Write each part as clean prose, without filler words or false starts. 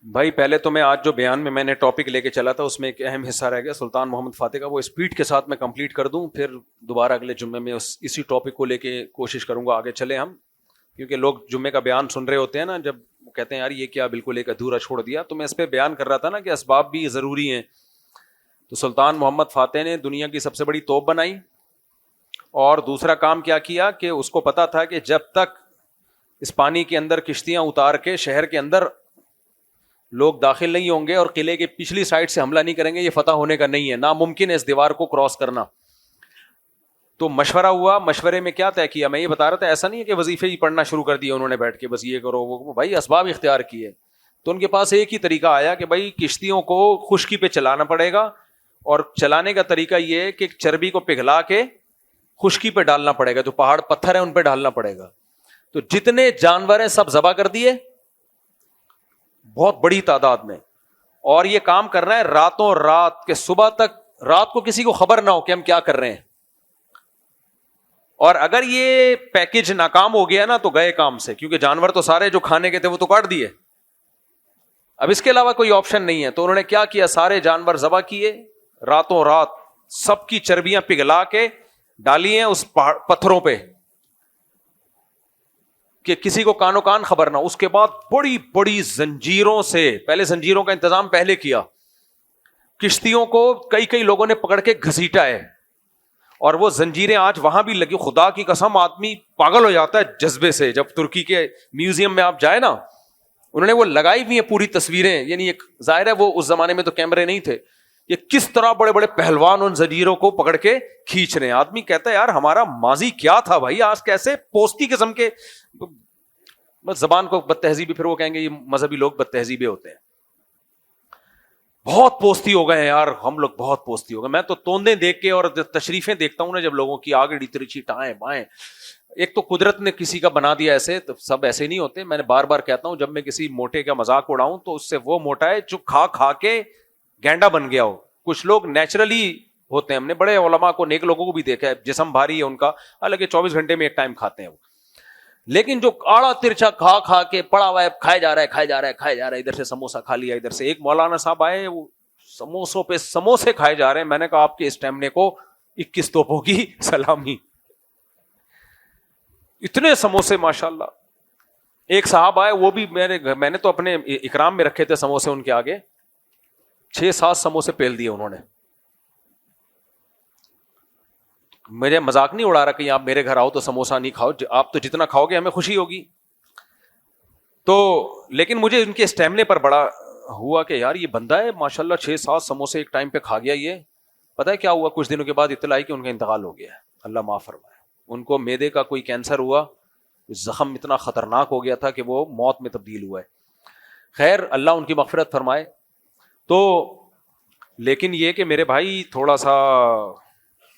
بھائی پہلے تو میں آج جو بیان میں نے ٹاپک لے کے چلا تھا اس میں ایک اہم حصہ رہ گیا سلطان محمد فاتح کا، وہ اسپیڈ کے ساتھ میں کمپلیٹ کر دوں، پھر دوبارہ اگلے جمعے میں اسی ٹاپک کو لے کے کوشش کروں گا آگے چلے ہم، کیونکہ لوگ جمعے کا بیان سن رہے ہوتے ہیں نا، جب کہتے ہیں یار یہ کیا بالکل ایک ادھورا چھوڑ دیا، تو میں اس پہ بیان کر رہا تھا نا کہ اسباب بھی ضروری ہیں. تو سلطان محمد فاتح نے دنیا کی سب سے بڑی توپ بنائی، اور دوسرا کام کیا کیا کہ اس کو پتا تھا کہ جب تک اس پانی کے اندر کشتیاں اتار کے شہر کے اندر لوگ داخل نہیں ہوں گے اور قلعے کے پچھلی سائڈ سے حملہ نہیں کریں گے، یہ فتح ہونے کا نہیں ہے، ناممکن ہے اس دیوار کو کراس کرنا. تو مشورہ ہوا، مشورے میں کیا طے کیا، میں یہ بتا رہا تھا، ایسا نہیں ہے کہ وظیفے ہی پڑھنا شروع کر دیا انہوں نے بیٹھ کے بس یہ کرو وہ، بھائی اسباب اختیار کیے. تو ان کے پاس ایک ہی طریقہ آیا کہ بھائی کشتیوں کو خشکی پہ چلانا پڑے گا، اور چلانے کا طریقہ یہ ہے کہ چربی کو پگھلا کے خشکی پہ ڈالنا پڑے گا، جو پہاڑ پتھر ہیں ان پہ ڈالنا پڑے گا. تو جتنے جانور ہیں سب ذبح کر دیے بہت بڑی تعداد میں، اور یہ کام کرنا ہے راتوں رات کے صبح تک، رات کو کسی کو خبر نہ ہو کہ ہم کیا کر رہے ہیں. اور اگر یہ پیکج ناکام ہو گیا نا تو گئے کام سے، کیونکہ جانور تو سارے جو کھانے کے تھے وہ تو کاٹ دیے، اب اس کے علاوہ کوئی آپشن نہیں ہے. تو انہوں نے کیا کیا، سارے جانور ذبح کیے، راتوں رات سب کی چربیاں پگھلا کے ڈالی ہیں اس پتھروں پہ کہ کسی کو کانو کان خبر نہ. اس کے بعد بڑی بڑی زنجیروں سے، پہلے زنجیروں کا انتظام پہلے کیا، کشتیوں کو کئی کئی لوگوں نے پکڑ کے گھسیٹا ہے، اور وہ زنجیریں آج وہاں بھی لگی. خدا کی قسم آدمی پاگل ہو جاتا ہے جذبے سے. جب ترکی کے میوزیم میں آپ جائیں نا، انہوں نے وہ لگائی ہوئی ہیں پوری تصویریں، یعنی ایک ظاہر ہے وہ اس زمانے میں تو کیمرے نہیں تھے، یہ کس طرح بڑے بڑے پہلوان ان زنجیروں کو پکڑ کے کھینچ رہے ہیں. آدمی کہتا ہے یار ہمارا ماضی کیا تھا بھائی، آج کیسے پوستی قسم کے، بس زبان کو بد تہذیبی، پھر وہ کہیں گے یہ مذہبی لوگ بد تہذیبے ہوتے ہیں. بہت پوستی ہو گئے ہیں یار ہم لوگ، بہت پوستی ہو گئے. میں تو توندے دیکھ کے اور تشریفیں دیکھتا ہوں نا جب لوگوں کی آگے ترچھی ٹائیں بائیں، ایک تو قدرت نے کسی کا بنا دیا ایسے، تو سب ایسے نہیں ہوتے. میں نے بار بار کہتا ہوں جب میں کسی موٹے کا مذاق اڑاؤں تو اس سے وہ موٹا ہے جو کھا کھا کے گینڈا بن گیا ہو. کچھ لوگ نیچرلی ہوتے ہیں، ہم نے بڑے علماء کو، نیک لوگوں کو بھی دیکھا ہے، جسم بھاری ہے ان کا، حالانکہ 24 گھنٹے میں ایک ٹائم کھاتے ہیں وہ، لیکن جو آڑا ترچا کھا کھا کے پڑا ہوا ہے، کھائے جا رہا ہے کھائے جا رہا ہے کھائے جا رہا ہے، ادھر سے سموسہ کھا لیا، ادھر سے. ایک مولانا صاحب آئے، وہ سموسوں پہ سموسے کھائے جا رہے ہیں. میں نے کہا آپ کے اسٹیمنے کو 21 توپوں کی سلامی، اتنے سموسے ماشاءاللہ. ایک صاحب آئے، وہ بھی میں نے تو اپنے اکرام میں رکھے تھے سموسے ان کے آگے، 6-7 سموسے پیل دیے انہوں نے. مجھے مذاق نہیں اڑا رہا کہ آپ میرے گھر آؤ تو سموسہ نہیں کھاؤ، آپ تو جتنا کھاؤ گے ہمیں خوشی ہوگی. تو لیکن مجھے ان کے اسٹیمنے پر بڑا ہوا کہ یار یہ بندہ ہے ماشاءاللہ 6-7 سموسے ایک ٹائم پہ کھا گیا. یہ پتہ ہے کیا ہوا، کچھ دنوں کے بعد اطلاع آئی کہ ان کا انتقال ہو گیا ہے، اللہ معاف فرمائے. ان کو معدے کا کوئی کینسر ہوا، زخم اتنا خطرناک ہو گیا تھا کہ وہ موت میں تبدیل ہوا ہے. خیر اللہ ان کی مغفرت فرمائے. تو لیکن یہ کہ میرے بھائی تھوڑا سا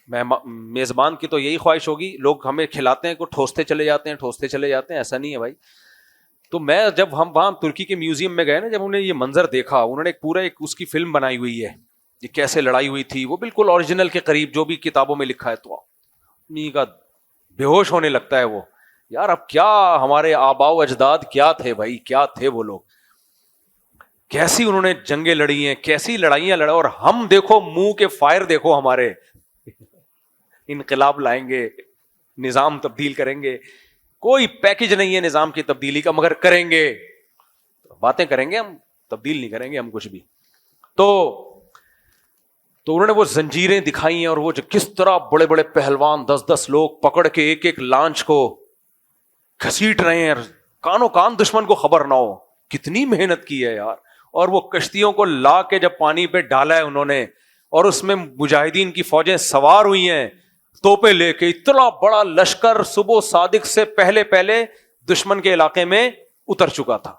میزبان کی تو یہی خواہش ہوگی، لوگ ہمیں کھلاتے ہیں کو ٹھوستے چلے جاتے ہیں ٹھوستے چلے جاتے ہیں، ایسا نہیں ہے بھائی. تو میں جب ہم وہاں ترکی کے میوزیم میں گئے نا، جب انہوں نے یہ منظر دیکھا، انہوں نے ایک پورا ایک اس کی فلم بنائی ہوئی ہے یہ کیسے لڑائی ہوئی تھی، وہ بالکل اوریجنل کے قریب جو بھی کتابوں میں لکھا ہے. تو اپنی کا بے ہوش ہونے لگتا ہے وہ، یار اب کیا ہمارے آباء و اجداد کیا تھے بھائی، کیا تھے وہ لوگ، کیسی انہوں نے جنگیں لڑی ہیں، کیسی لڑائیاں لڑا. اور ہم دیکھو منہ کے فائر دیکھو ہمارے، انقلاب لائیں گے، نظام تبدیل کریں گے، کوئی پیکج نہیں ہے نظام کی تبدیلی کا، مگر کریں گے، باتیں کریں گے، ہم تبدیل نہیں کریں گے ہم کچھ بھی. تو انہوں نے وہ زنجیریں دکھائی ہیں، اور وہ جو کس طرح بڑے بڑے پہلوان 10-10 لوگ پکڑ کے ایک ایک لانچ کو گھسیٹ رہے ہیں، کانوں کان دشمن کو خبر نہ ہو. کتنی محنت کی ہے یار. اور وہ کشتیوں کو لا کے جب پانی پہ ڈالا ہے انہوں نے، اور اس میں مجاہدین کی فوجیں سوار ہوئی ہیں توپے لے کے، اتنا بڑا لشکر صبح صادق سے پہلے پہلے دشمن کے علاقے میں اتر چکا تھا،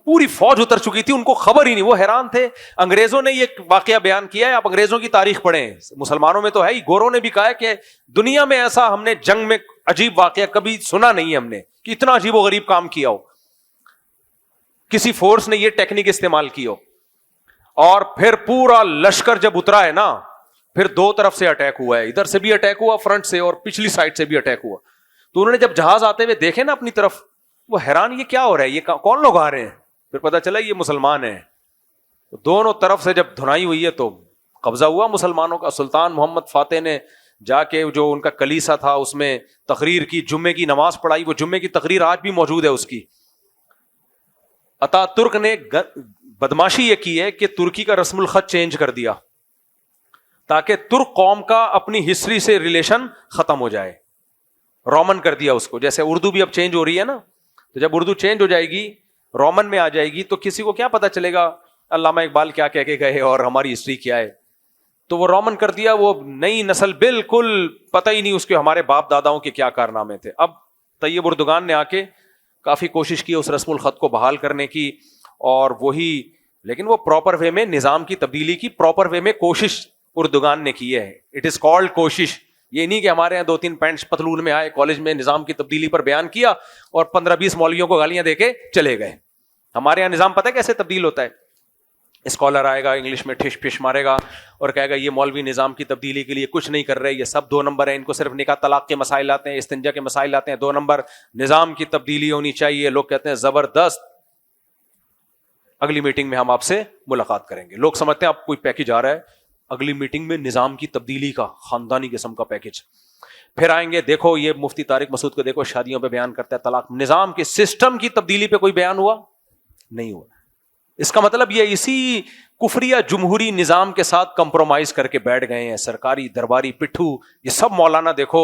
پوری فوج اتر چکی تھی، ان کو خبر ہی نہیں، وہ حیران تھے. انگریزوں نے یہ واقعہ بیان کیا ہے، آپ انگریزوں کی تاریخ پڑھیں، مسلمانوں میں تو ہے ہی، گوروں نے بھی کہا ہے کہ دنیا میں ایسا ہم نے جنگ میں عجیب واقعہ کبھی سنا نہیں ہے ہم نے کہ اتنا عجیب و غریب کام کیا ہو، کسی فورس نے یہ ٹیکنیک استعمال کی ہو. اور پھر پورا لشکر جب اترا ہے نا، پھر 2 طرف سے اٹیک ہوا ہے، ادھر سے بھی اٹیک ہوا فرنٹ سے، اور پچھلی سائڈ سے بھی اٹیک ہوا. تو انہوں نے جب جہاز آتے ہوئے دیکھے نا اپنی طرف، وہ حیران، یہ کیا ہو رہا ہے، یہ کون لوگ آ رہے ہیں. پھر پتہ چلا یہ مسلمان ہیں. دونوں طرف سے جب دھنائی ہوئی ہے تو قبضہ ہوا مسلمانوں کا. سلطان محمد فاتح نے جا کے جو ان کا کلیسا تھا اس میں تقریر کی, جمعے کی نماز پڑھائی. وہ جمعے کی تقریر آج بھی موجود ہے اس کی. اتا ترک نے بدماشی یہ کی ہے کہ ترکی کا رسم الخط چینج کر دیا تاکہ ترک قوم کا اپنی ہسٹری سے ریلیشن ختم ہو جائے. رومن کر دیا اس کو, جیسے اردو بھی اب چینج ہو رہی ہے نا. تو جب اردو چینج ہو جائے گی, رومن میں آ جائے گی, تو کسی کو کیا پتا چلے گا علامہ اقبال کیا کہہ کے گئے اور ہماری ہسٹری کیا ہے. تو وہ رومن کر دیا. وہ نئی نسل بالکل پتہ ہی نہیں اس کے ہمارے باپ داداؤں کے کیا کارنامے تھے. اب طیب اردگان نے آ کے کافی کوشش کی اس رسم الخط کو بحال کرنے کی, اور وہی, لیکن وہ پراپر وے میں نظام کی تبدیلی کی پراپر وے میں کوشش اردگان نے کی ہے. اٹ از کالڈ کوشش. یہ نہیں کہ ہمارے یہاں 2-3 پینٹس پتلون میں آئے, کالج میں نظام کی تبدیلی پر بیان کیا اور 15-20 مولویوں کو گالیاں دے کے چلے گئے. ہمارے یہاں نظام پتہ ہے کیسے تبدیل ہوتا ہے؟ اسکالر آئے گا, انگلش میں ٹھش پش مارے گا اور کہے گا یہ مولوی نظام کی تبدیلی کے لیے کچھ نہیں کر رہے, یہ سب 2 نمبر ہیں, ان کو صرف نکاح طلاق کے مسائل آتے ہیں, استنجا کے مسائل آتے ہیں, 2 نمبر, نظام کی تبدیلی ہونی چاہیے. لوگ کہتے ہیں زبردست, اگلی میٹنگ میں ہم آپ سے ملاقات کریں گے. لوگ سمجھتے ہیں آپ کوئی پیکج آ رہا ہے, اگلی میٹنگ میں نظام کی تبدیلی کا خاندانی قسم کا پیکج. پھر آئیں گے, دیکھو یہ مفتی طارق مسعود کو دیکھو شادیوں پہ بیان کرتا ہے طلاق. نظام کے سسٹم کی تبدیلی پہ کوئی بیان ہوا نہیں ہوا. اس کا مطلب یہ اسی کفریہ جمہوری نظام کے ساتھ کمپرومائز کر کے بیٹھ گئے ہیں. سرکاری درباری پٹھو یہ سب مولانا دیکھو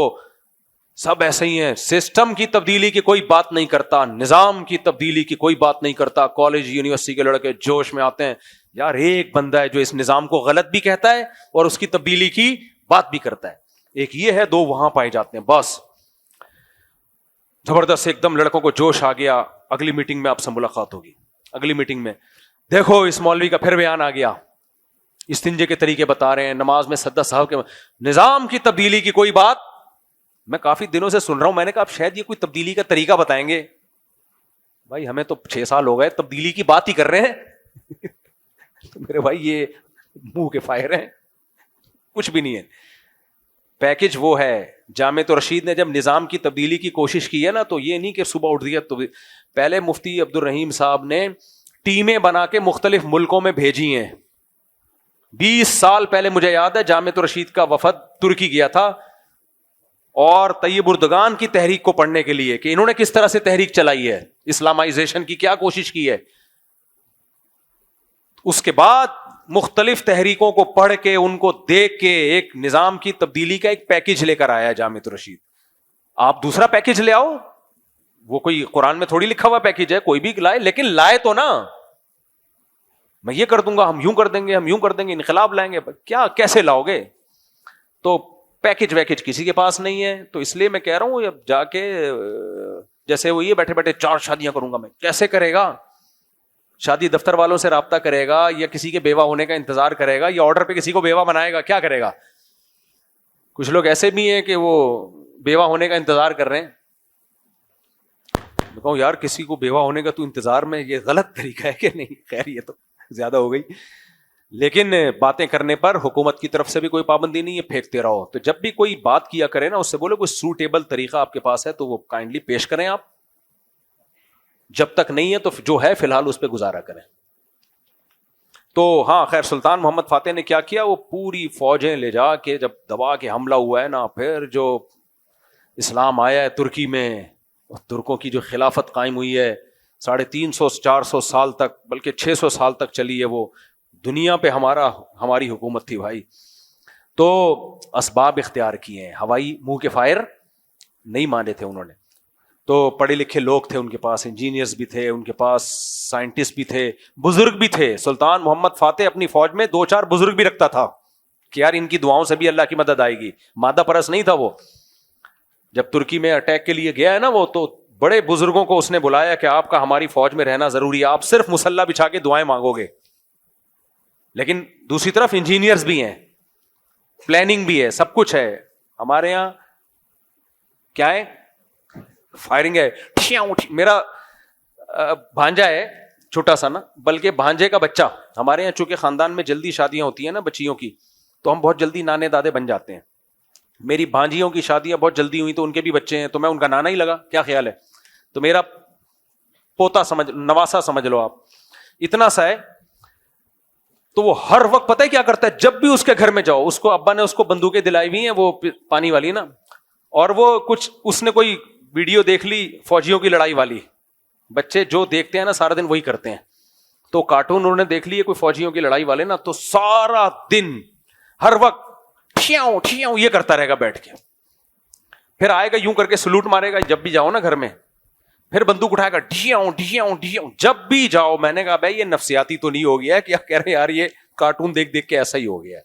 سب ایسے ہی ہیں. سسٹم کی تبدیلی کی کوئی بات نہیں کرتا, نظام کی تبدیلی کی کوئی بات نہیں کرتا. کالج یونیورسٹی کے لڑکے جوش میں آتے ہیں, یار ایک بندہ ہے جو اس نظام کو غلط بھی کہتا ہے اور اس کی تبدیلی کی بات بھی کرتا ہے. ایک یہ ہے, 2 وہاں پائے جاتے ہیں. بس زبردست ایک دم لڑکوں کو جوش آ گیا, اگلی میٹنگ میں آپ سے ملاقات ہوگی. اگلی میٹنگ میں دیکھو اس مولوی کا پھر بیان آ گیا, استنجے کے طریقے بتا رہے ہیں, نماز میں سجدہ صاحب کے, نظام کی تبدیلی کی کوئی بات. میں کافی دنوں سے سن رہا ہوں, میں نے کہا شاید یہ کوئی تبدیلی کا طریقہ بتائیں گے. بھائی ہمیں تو 6 سال ہو گئے تبدیلی کی بات ہی کر رہے ہیں. تو میرے بھائی یہ منہ کے فائر ہیں, کچھ بھی نہیں ہے. پیکج وہ ہے. جامعۃ الرشید نے جب نظام کی تبدیلی کی کوشش کی ہے نا, تو یہ نہیں کہ صبح اٹھ دیا. تو پہلے مفتی عبد الرحیم صاحب نے ٹیمیں بنا کے مختلف ملکوں میں بھیجی ہیں. 20 سال پہلے مجھے یاد ہے جامعۃ الرشید کا وفد ترکی گیا تھا, اور طیب اردگان کی تحریک کو پڑھنے کے لیے کہ انہوں نے کس طرح سے تحریک چلائی ہے, اسلامائزیشن کی کیا کوشش کی ہے. اس کے بعد مختلف تحریکوں کو پڑھ کے ان کو دیکھ کے ایک نظام کی تبدیلی کا ایک پیکج لے کر آیا جامعۃ الرشید. آپ دوسرا پیکج لے آؤ, وہ کوئی قرآن میں تھوڑی لکھا ہوا پیکج ہے, کوئی بھی لائے, لیکن لائے تو نا. میں یہ کر دوں گا, ہم یوں کر دیں گے, ہم یوں کر دیں گے, انقلاب لائیں گے. کیا کیسے لاؤ گے؟ تو پیکج ویکج کسی کے پاس نہیں ہے. تو اس لیے میں کہہ رہا ہوں اب جا کے جیسے وہ یہ بیٹھے بیٹھے 4 شادیاں کروں گا میں, کیسے کرے گا؟ شادی دفتر والوں سے رابطہ کرے گا, یا کسی کے بیوہ ہونے کا انتظار کرے گا, یا آرڈر پہ کسی کو بیوہ بنائے گا, کیا کرے گا؟ کچھ لوگ ایسے بھی ہیں کہ وہ بیوہ ہونے کا انتظار کر رہے ہیں. میں کہوں یار کسی کو بیوہ ہونے کا تو انتظار میں, یہ غلط طریقہ ہے کہ نہیں؟ خیر یہ تو زیادہ ہو گئی. لیکن باتیں کرنے پر حکومت کی طرف سے بھی کوئی پابندی نہیں ہے, پھینکتے رہو. تو جب بھی کوئی بات کیا کرے نا, اس سے بولو کوئی سوٹیبل طریقہ آپ کے پاس ہے تو وہ کائنڈلی پیش کریں آپ. جب تک نہیں ہے تو جو ہے فی الحال اس پہ گزارا کریں. تو ہاں خیر, سلطان محمد فاتح نے کیا کیا, وہ پوری فوجیں لے جا کے جب دبا کے حملہ ہوا ہے نا, پھر جو اسلام آیا ہے ترکی میں, ترکوں کی جو خلافت قائم ہوئی ہے 350-400 سال تک, بلکہ 600 سال تک چلی ہے, وہ دنیا پہ ہماری حکومت تھی بھائی. تو اسباب اختیار کیے ہیں. ہوائی منہ کے فائر نہیں مانے تھے انہوں نے. تو پڑھے لکھے لوگ تھے ان کے پاس, انجینئرز بھی تھے ان کے پاس, سائنٹسٹ بھی تھے, بزرگ بھی تھے. سلطان محمد فاتح اپنی فوج میں 2-4 بزرگ بھی رکھتا تھا کہ یار ان کی دعاؤں سے بھی اللہ کی مدد آئے گی. مادہ پرست نہیں تھا وہ. جب ترکی میں اٹیک کے لیے گیا ہے نا وہ, تو بڑے بزرگوں کو اس نے بلایا کہ آپ کا ہماری فوج میں رہنا ضروری ہے, آپ صرف مسلح بچھا کے دعائیں مانگو گے. لیکن دوسری طرف انجینئرز بھی ہیں, پلاننگ بھی ہے, سب کچھ ہے. ہمارے یہاں کیا ہے, فائرنگ ہے. میرا بھانجا ہے چھوٹا سا نا, بلکہ بھانجے کا بچہ. ہمارے یہاں چونکہ خاندان میں جلدی شادیاں ہوتی ہیں نا بچیوں کی, تو ہم بہت جلدی نانے دادے بن جاتے ہیں. میری بھانجیوں کی شادیاں بہت جلدی ہوئی تو ان کے بھی بچے ہیں, تو میں ان کا نانا ہی لگا. کیا خیال ہے؟ تو میرا پوتا نواسا سمجھ لو آپ. اتنا سا ہے. تو وہ ہر وقت پتہ ہے کیا کرتا ہے, جب بھی اس کے گھر میں جاؤ, اس کو ابا نے اس کو بندوقیں دلائی ہوئی ہیں وہ پانی والی نا, اور وہ کچھ اس نے کوئی ویڈیو دیکھ لی فوجیوں کی لڑائی والی, بچے جو دیکھتے ہیں نا سارا دن وہی کرتے ہیں, تو کارٹون انہوں نے دیکھ لیے کوئی فوجیوں کی لڑائی والے نا, تو سارا دن ہر وقت ٹھیاؤں ٹھیاؤں یہ کرتا رہے گا بیٹھ کے, پھر آئے گا یوں کر کے سلوٹ مارے گا جب بھی جاؤ نا گھر میں, پھر بندوق اٹھائے گا ڈھیاؤں ڈھیاؤں ڈھیاؤں جب بھی جاؤ. میں نے کہا بھائی یہ نفسیاتی تو نہیں ہو گیا ہے, کیا کہہ رہے ہیں یار یہ کارٹون دیکھ دیکھ کے ایسا ہی ہو گیا ہے.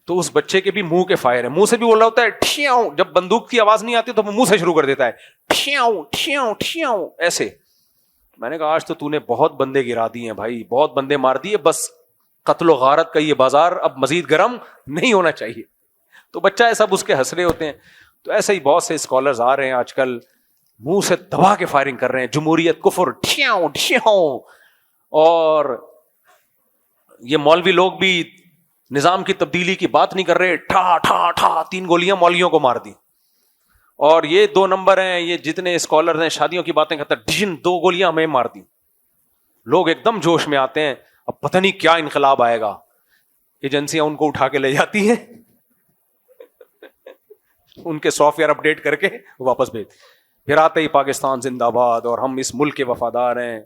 تو اس بچے کے بھی منہ کے فائر ہے, منہ سے بھی بول رہا ہوتا ہے ٹھیاؤں, جب بندوق کی آواز نہیں آتی تو منہ سے شروع کر دیتا ہے ٹھیاؤں ٹھیاؤں ٹھیاؤں ایسے. میں نے کہا آج تو نے بہت بندے گرا دیے ہیں بھائی, بہت بندے مار دیے, بس قتل و غارت کا یہ بازار اب مزید گرم نہیں ہونا چاہیے. تو بچہ ہے سب اس کے ہنس رہے ہوتے ہیں. تو ایسے ہی بہت سے اسکالرز آ رہے ہیں آج کل, منہ سے دبا کے فائرنگ کر رہے ہیں, جمہوریت کفر ٹھیاؤں ٹھیاؤں. اور یہ مولوی لوگ بھی نظام کی تبدیلی کی بات نہیں کر رہے, ٹھا ٹھا ٹھا 3 گولیاں مولویوں کو مار دی. اور یہ 2 نمبر ہیں, یہ جتنے اسکالر ہیں شادیوں کی باتیں کرتے ہیں, 2 گولیاں ہمیں مار دی. لوگ ایک دم جوش میں آتے ہیں, اب پتہ نہیں کیا انقلاب آئے گا, ایجنسیاں ان کو اٹھا کے لے جاتی ہیں, ان کے سافٹ ویئر اپڈیٹ کر کے واپس بھیج, پھر آتے ہی پاکستان زندہ باد اور ہم اس ملک کے وفادار ہیں.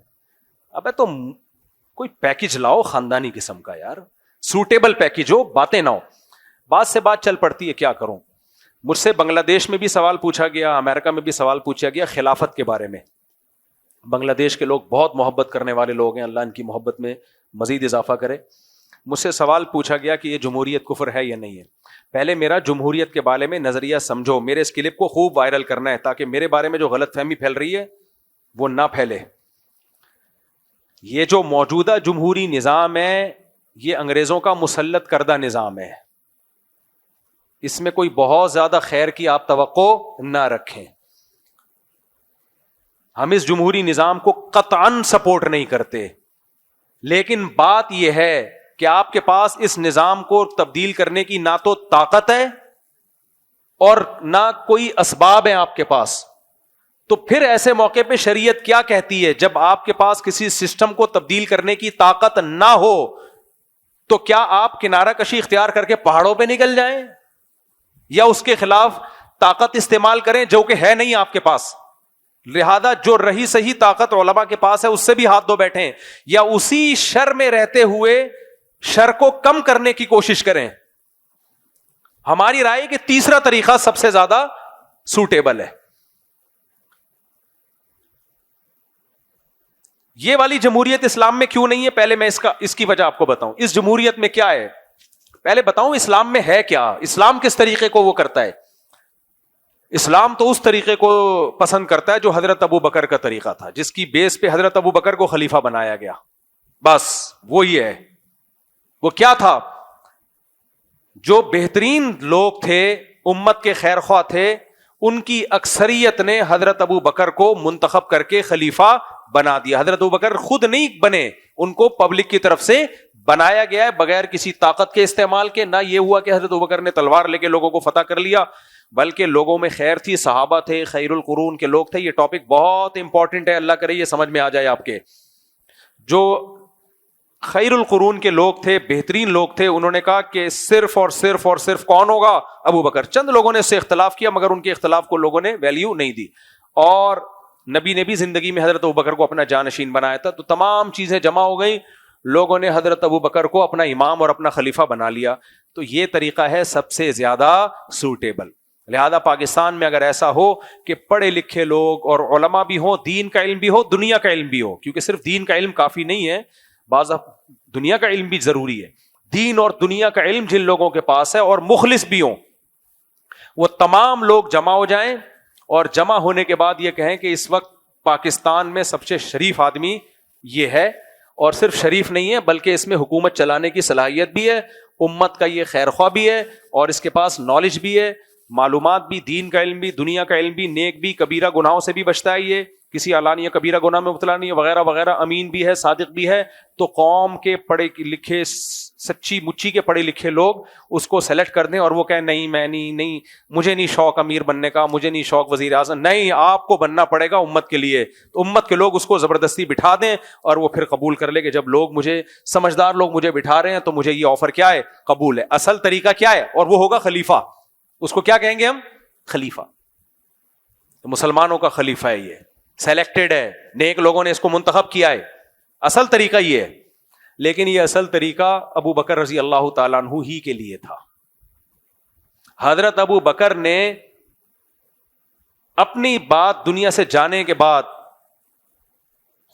ابے تو کوئی پیکج لاؤ خاندانی قسم کا یار, سوٹیبل پیکج ہو, باتیں نہ ہو. بات سے بات چل پڑتی ہے, کیا کروں. مجھ سے بنگلہ دیش میں بھی سوال پوچھا گیا, امریکہ میں بھی سوال پوچھا گیا خلافت کے بارے میں. بنگلہ دیش کے لوگ بہت محبت کرنے والے لوگ ہیں, اللہ ان کی محبت میں مزید اضافہ کرے. مجھ سے سوال پوچھا گیا کہ یہ جمہوریت کفر ہے یا نہیں ہے. پہلے میرا جمہوریت کے بارے میں نظریہ سمجھو, میرے اس کلپ کو خوب وائرل کرنا ہے تاکہ میرے بارے میں جو غلط فہمی پھیل رہی ہے وہ نہ پھیلے. یہ جو موجودہ جمہوری نظام ہے یہ انگریزوں کا مسلط کردہ نظام ہے, اس میں کوئی بہت زیادہ خیر کی آپ توقع نہ رکھیں. ہم اس جمہوری نظام کو قطعاً سپورٹ نہیں کرتے, لیکن بات یہ ہے کہ آپ کے پاس اس نظام کو تبدیل کرنے کی نہ تو طاقت ہے اور نہ کوئی اسباب ہیں آپ کے پاس. تو پھر ایسے موقع پہ شریعت کیا کہتی ہے, جب آپ کے پاس کسی سسٹم کو تبدیل کرنے کی طاقت نہ ہو تو کیا آپ کنارہ کشی اختیار کر کے پہاڑوں پہ نکل جائیں یا اس کے خلاف طاقت استعمال کریں جو کہ ہے نہیں آپ کے پاس. لہذا جو رہی صحیح طاقت علماء کے پاس ہے اس سے بھی ہاتھ دھو بیٹھیں, یا اسی شر میں رہتے ہوئے شر کو کم کرنے کی کوشش کریں. ہماری رائے کہ تیسرا طریقہ سب سے زیادہ سوٹیبل ہے. یہ والی جمہوریت اسلام میں کیوں نہیں ہے, پہلے میں اس کی وجہ آپ کو بتاؤں. اس جمہوریت میں کیا ہے, پہلے بتاؤں اسلام میں ہے کیا, اسلام کس طریقے کو وہ کرتا ہے. اسلام تو اس طریقے کو پسند کرتا ہے جو حضرت ابو بکر کا طریقہ تھا, جس کی بیس پہ حضرت ابو بکر کو خلیفہ بنایا گیا. بس وہی ہے. وہ کیا تھا, جو بہترین لوگ تھے, امت کے خیر خواہ تھے, ان کی اکثریت نے حضرت ابو بکر کو منتخب کر کے خلیفہ بنا دیا. حضرت ابو بکر خود نہیں بنے, ان کو پبلک کی طرف سے بنایا گیا ہے بغیر کسی طاقت کے استعمال کے. نہ یہ ہوا کہ حضرت ابو بکر نے تلوار لے کے لوگوں کو فتح کر لیا, بلکہ لوگوں میں خیر تھی, صحابہ تھے, خیر القرون کے لوگ تھے. یہ ٹاپک بہت امپورٹنٹ ہے, اللہ کرے یہ سمجھ میں آ جائے آپ کے. جو خیر القرون کے لوگ تھے, بہترین لوگ تھے, انہوں نے کہا کہ صرف اور صرف اور صرف کون ہوگا, ابو بکر. چند لوگوں نے اس سے اختلاف کیا مگر ان کے اختلاف کو لوگوں نے ویلیو نہیں دی, اور نبی نے بھی زندگی میں حضرت ابو بکر کو اپنا جانشین بنایا تھا. تو تمام چیزیں جمع ہو گئی, لوگوں نے حضرت ابو بکر کو اپنا امام اور اپنا خلیفہ بنا لیا. تو یہ طریقہ ہے سب سے زیادہ سوٹیبل. لہذا پاکستان میں اگر ایسا ہو کہ پڑھے لکھے لوگ اور علماء بھی ہوں, دین کا علم بھی ہو, دنیا کا علم بھی ہو, کیونکہ صرف دین کا علم کافی نہیں ہے, بعض دنیا کا علم بھی ضروری ہے. دین اور دنیا کا علم جن لوگوں کے پاس ہے اور مخلص بھی ہوں, وہ تمام لوگ جمع ہو جائیں, اور جمع ہونے کے بعد یہ کہیں کہ اس وقت پاکستان میں سب سے شریف آدمی یہ ہے, اور صرف شریف نہیں ہے بلکہ اس میں حکومت چلانے کی صلاحیت بھی ہے, امت کا یہ خیر خواہ بھی ہے, اور اس کے پاس نالج بھی ہے, معلومات بھی, دین کا علم بھی, دنیا کا علم بھی, نیک بھی, کبیرہ گناہوں سے بھی بچتا ہے, یہ کسی علانیہ کبیرہ گناہ میں مبتلا نہیں ہے وغیرہ وغیرہ, امین بھی ہے, صادق بھی ہے, تو قوم کے پڑھے لکھے سچی مچی کے پڑھے لکھے لوگ اس کو سلیکٹ کر دیں اور وہ کہیں نہیں میں نہیں مجھے نہیں شوق امیر بننے کا, مجھے نہیں شوق وزیر اعظم, نہیں آپ کو بننا پڑے گا امت کے لیے. تو امت کے لوگ اس کو زبردستی بٹھا دیں اور وہ پھر قبول کر لے کہ جب لوگ مجھے سمجھدار لوگ مجھے بٹھا رہے ہیں تو مجھے یہ آفر کیا ہے, قبول ہے. اصل طریقہ کیا ہے, اور وہ ہوگا خلیفہ. اس کو کیا کہیں گے ہم, خلیفہ. مسلمانوں کا خلیفہ ہے, یہ سلیکٹڈ ہے, نیک لوگوں نے اس کو منتخب کیا ہے. اصل طریقہ یہ ہے. لیکن یہ اصل طریقہ ابو بکر رضی اللہ تعالیٰ عنہ ہی کے لیے تھا. حضرت ابو بکر نے اپنی بات دنیا سے جانے کے بعد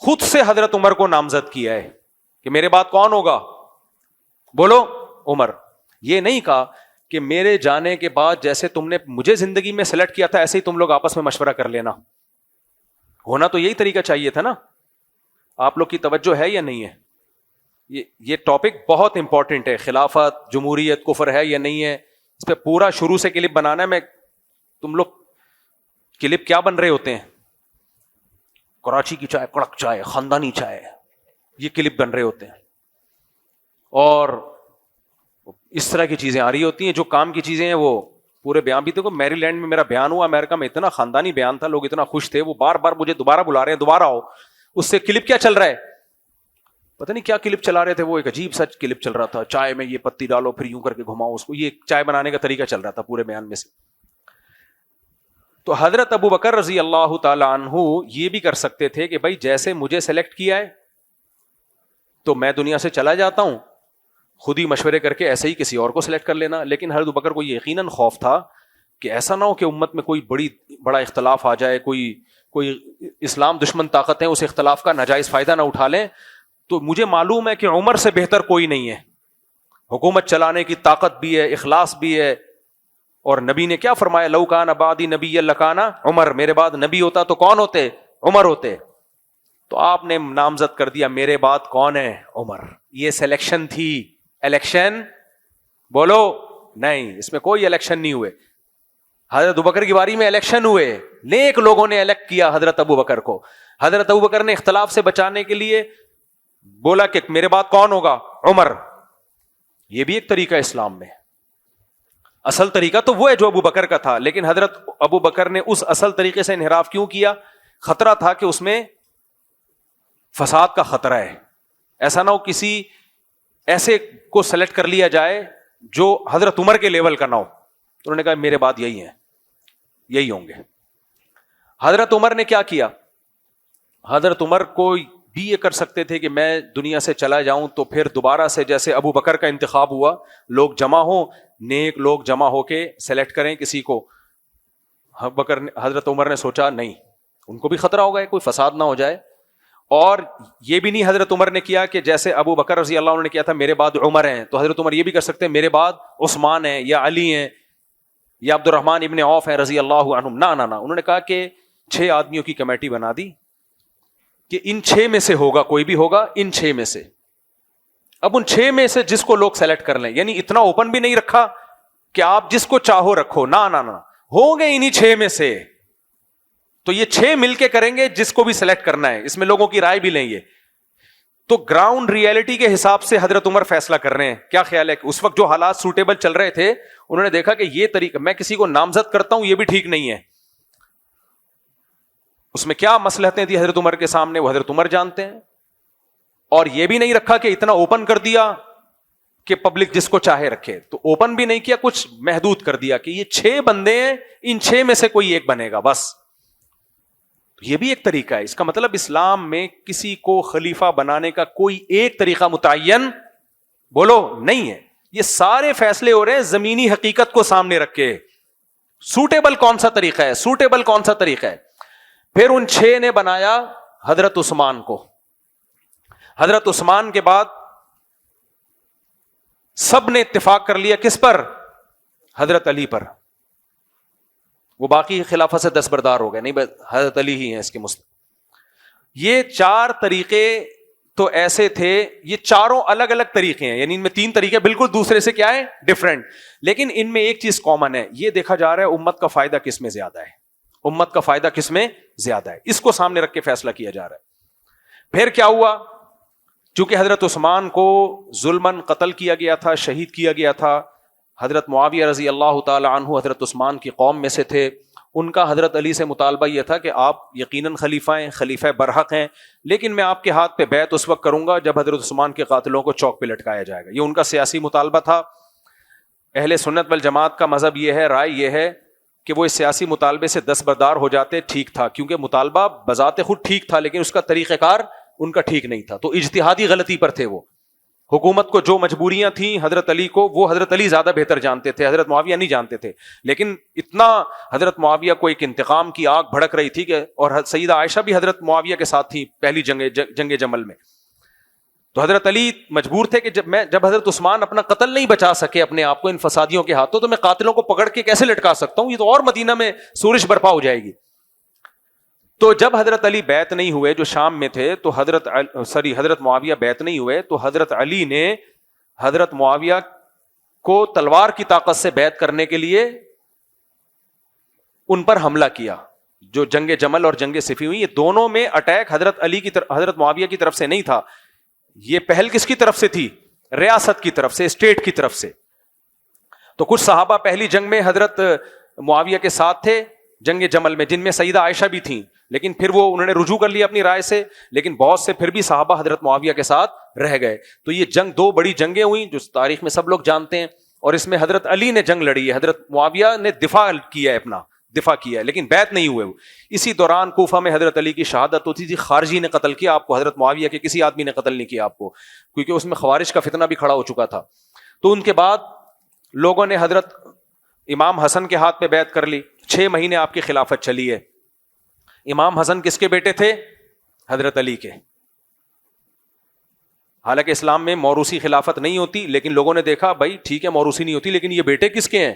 خود سے حضرت عمر کو نامزد کیا ہے کہ میرے بعد کون ہوگا, بولو عمر. یہ نہیں کہا کہ میرے جانے کے بعد جیسے تم نے مجھے زندگی میں سلیکٹ کیا تھا ایسے ہی تم لوگ آپس میں مشورہ کر لینا. ہونا تو یہی طریقہ چاہیے تھا نا. آپ لوگ کی توجہ ہے یا نہیں ہے؟ یہ ٹاپک بہت امپورٹنٹ ہے. خلافت, جمہوریت, کفر ہے یا نہیں ہے, اس پہ پورا شروع سے کلپ بنانا ہے. میں تم لوگ کلپ کیا بن رہے ہوتے ہیں, کراچی کی چائے, کڑک چائے, خاندانی چائے, یہ کلپ بن رہے ہوتے ہیں. اور اس طرح کی چیزیں آ رہی ہوتی ہیں. جو کام کی چیزیں ہیں وہ پورے بیان بھی. دیکھو میری لینڈ میں میرا بیان ہوا امریکہ میں, اتنا خاندانی بیان تھا, لوگ اتنا خوش تھے, وہ بار بار مجھے دوبارہ بلا رہے ہیں, دوبارہ آؤ. اس سے کلپ کیا چل رہا ہے پتہ نہیں, کیا کلپ چلا رہے تھے. وہ ایک عجیب سچ کلپ چل رہا تھا, چائے میں یہ پتی ڈالو پھر یوں کر کے گھماؤ اس کو. یہ چائے بنانے کا طریقہ چل رہا تھا پورے بیان میں سے. تو حضرت ابو بکر رضی اللہ تعالی عنہ یہ بھی کر سکتے تھے کہ بھائی جیسے مجھے سلیکٹ کیا ہے تو میں دنیا سے چلا جاتا ہوں, خود ہی مشورے کر کے ایسے ہی کسی اور کو سلیکٹ کر لینا. لیکن حضرت ابو بکر کو یہ یقیناً خوف تھا کہ ایسا نہ ہو کہ امت میں کوئی بڑا اختلاف آ جائے, کوئی اسلام دشمن طاقتیں اس اختلاف کا ناجائز فائدہ نہ اٹھا لیں. تو مجھے معلوم ہے کہ عمر سے بہتر کوئی نہیں ہے, حکومت چلانے کی طاقت بھی ہے, اخلاص بھی ہے. اور نبی نے کیا فرمایا, لو کان بعدی نبی لکان عمر, میرے بعد نبی ہوتا تو کون ہوتے, عمر ہوتے. تو آپ نے نامزد کر دیا میرے بعد کون ہے, عمر. یہ سلیکشن تھی, الیکشن بولو نہیں, اس میں کوئی الیکشن نہیں ہوئے. حضرت ابو بکر کی باری میں الیکشن ہوئے, نیک لوگوں نے الیکٹ کیا حضرت ابو بکر کو. حضرت ابو بکر نے اختلاف سے بچانے کے لیے بولا کہ میرے بعد کون ہوگا, عمر. یہ بھی ایک طریقہ اسلام میں. اصل طریقہ تو وہ ہے جو ابو بکر کا تھا, لیکن حضرت ابو بکر نے اس اصل طریقے سے انحراف کیوں کیا؟ خطرہ تھا کہ اس میں فساد کا خطرہ ہے. ایسا نہ ہو کسی ایسے کو سلیکٹ کر لیا جائے جو حضرت عمر کے لیول کا نہ ہو. انہوں نے کہا میرے بعد یہی ہیں, یہی ہوں گے. حضرت عمر نے کیا کیا؟ حضرت عمر کو بھی یہ کر سکتے تھے کہ میں دنیا سے چلا جاؤں تو پھر دوبارہ سے جیسے ابو بکر کا انتخاب ہوا, لوگ جمع ہوں, نیک لوگ جمع ہو کے سلیکٹ کریں کسی کو. حضرت عمر نے سوچا نہیں, ان کو بھی خطرہ ہوگا, کوئی فساد نہ ہو جائے. اور یہ بھی نہیں حضرت عمر نے کیا کہ جیسے ابو بکر رضی اللہ عنہ نے کیا تھا میرے بعد عمر ہیں, تو حضرت عمر یہ بھی کر سکتے ہیں میرے بعد عثمان ہیں یا علی ہیں یا عبد الرحمن ابن عوف ہیں رضی اللہ عنہم. نہ. انہوں نے کہا کہ 6 آدمیوں کی کمیٹی بنا دی کہ ان 6 میں سے ہوگا, کوئی بھی ہوگا ان 6 میں سے. اب ان 6 میں سے جس کو لوگ سلیکٹ کر لیں, یعنی اتنا اوپن بھی نہیں رکھا کہ آپ جس کو چاہو رکھو, نہ ہوں گے انہی 6 میں سے. تو یہ 6 مل کے کریں گے جس کو بھی سلیکٹ کرنا ہے, اس میں لوگوں کی رائے بھی لیں گے. تو گراؤنڈ ریئلٹی کے حساب سے حضرت عمر فیصلہ کر رہے ہیں. کیا خیال ہے کہ اس وقت جو حالات سوٹیبل چل رہے تھے, انہوں نے دیکھا کہ یہ طریقہ میں کسی کو نامزد کرتا ہوں یہ بھی ٹھیک نہیں ہے. اس میں کیا مصلحتیں تھی حضرت عمر کے سامنے, وہ حضرت عمر جانتے ہیں. اور یہ بھی نہیں رکھا کہ اتنا اوپن کر دیا کہ پبلک جس کو چاہے رکھے, تو اوپن بھی نہیں کیا, کچھ محدود کر دیا کہ یہ 6 بندے ہیں, ان 6 میں سے کوئی ایک بنے گا بس. یہ بھی ایک طریقہ ہے. اس کا مطلب اسلام میں کسی کو خلیفہ بنانے کا کوئی ایک طریقہ متعین بولو نہیں ہے. یہ سارے فیصلے ہو رہے ہیں زمینی حقیقت کو سامنے رکھ کے, سوٹیبل کون سا طریقہ ہے, سوٹیبل کون سا طریقہ ہے. پھر ان 6 نے بنایا حضرت عثمان کو. حضرت عثمان کے بعد سب نے اتفاق کر لیا کس پر, حضرت علی پر. وہ باقی خلافت سے دستبردار ہو گئے, نہیں حضرت علی ہی ہیں اس کے مستقل. یہ 4 طریقے تو ایسے تھے, یہ چاروں الگ الگ طریقے ہیں, یعنی ان میں 3 طریقے بالکل دوسرے سے کیا ہے, ڈفرنٹ, لیکن ان میں ایک چیز کامن ہے. یہ دیکھا جا رہا ہے امت کا فائدہ کس میں زیادہ ہے, امت کا فائدہ کس میں زیادہ ہے، اس کو سامنے رکھ کے فیصلہ کیا جا رہا ہے۔ پھر کیا ہوا، چونکہ حضرت عثمان کو ظلماً قتل کیا گیا تھا، شہید کیا گیا تھا، حضرت معاویہ رضی اللہ تعالی عنہ حضرت عثمان کی قوم میں سے تھے، ان کا حضرت علی سے مطالبہ یہ تھا کہ آپ یقیناً خلیفہ ہیں، خلیفہ برحق ہیں، لیکن میں آپ کے ہاتھ پہ بیعت اس وقت کروں گا جب حضرت عثمان کے قاتلوں کو چوک پہ لٹکایا جائے گا۔ یہ ان کا سیاسی مطالبہ تھا۔ اہل سنت والجماعت کا مذہب یہ ہے، رائے یہ ہے کہ وہ اس سیاسی مطالبے سے دستبردار ہو جاتے، ٹھیک تھا، کیونکہ مطالبہ بذات خود ٹھیک تھا لیکن اس کا طریقہ کار ان کا ٹھیک نہیں تھا، تو اجتہادی غلطی پر تھے وہ۔ حکومت کو جو مجبوریاں تھیں حضرت علی کو، وہ حضرت علی زیادہ بہتر جانتے تھے، حضرت معاویہ نہیں جانتے تھے، لیکن اتنا حضرت معاویہ کو ایک انتقام کی آگ بھڑک رہی تھی کہ، اور سیدہ عائشہ بھی حضرت معاویہ کے ساتھ تھی پہلی جنگ جمل میں، تو حضرت علی مجبور تھے کہ جب حضرت عثمان اپنا قتل نہیں بچا سکے اپنے آپ کو ان فسادیوں کے ہاتھوں، تو میں قاتلوں کو پکڑ کے کیسے لٹکا سکتا ہوں، یہ تو اور مدینہ میں سورش برپا ہو جائے گی۔ تو جب حضرت علی بیعت نہیں ہوئے، جو شام میں تھے، تو حضرت معاویہ بیعت نہیں ہوئے، تو حضرت علی نے حضرت معاویہ کو تلوار کی طاقت سے بیعت کرنے کے لیے ان پر حملہ کیا۔ جو جنگ جمل اور جنگ صفین ہوئی، یہ دونوں میں اٹیک حضرت معاویہ کی طرف سے نہیں تھا، یہ پہل کس کی طرف سے تھی؟ ریاست کی طرف سے، اسٹیٹ کی طرف سے۔ تو کچھ صحابہ پہلی جنگ میں حضرت معاویہ کے ساتھ تھے جنگ جمل میں، جن میں سیدہ عائشہ بھی تھیں، لیکن پھر وہ انہوں نے رجوع کر لیا اپنی رائے سے، لیکن بہت سے پھر بھی صحابہ حضرت معاویہ کے ساتھ رہ گئے۔ تو یہ جنگ دو بڑی جنگیں ہوئیں جو تاریخ میں سب لوگ جانتے ہیں، اور اس میں حضرت علی نے جنگ لڑی ہے، حضرت معاویہ نے دفاع کیا ہے، لیکن بیعت نہیں ہوئے۔ اسی دوران کوفہ میں حضرت علی کی شہادت ہوتی تھی، خارجی نے قتل کیا آپ کو، حضرت معاویہ کے کسی آدمی نے قتل نہیں کیا آپ کو، کیونکہ اس میں خوارج کا فتنہ بھی کھڑا ہو چکا تھا۔ تو ان کے بعد لوگوں نے حضرت امام حسن کے ہاتھ پہ بیعت کر لی، 6 مہینے آپ کی خلافت چلی ہے۔ امام حسن کس کے بیٹے تھے؟ حضرت علی کے۔ حالانکہ اسلام میں موروثی خلافت نہیں ہوتی، لیکن لوگوں نے دیکھا بھائی ٹھیک ہے موروثی نہیں ہوتی، لیکن یہ بیٹے کس کے ہیں؟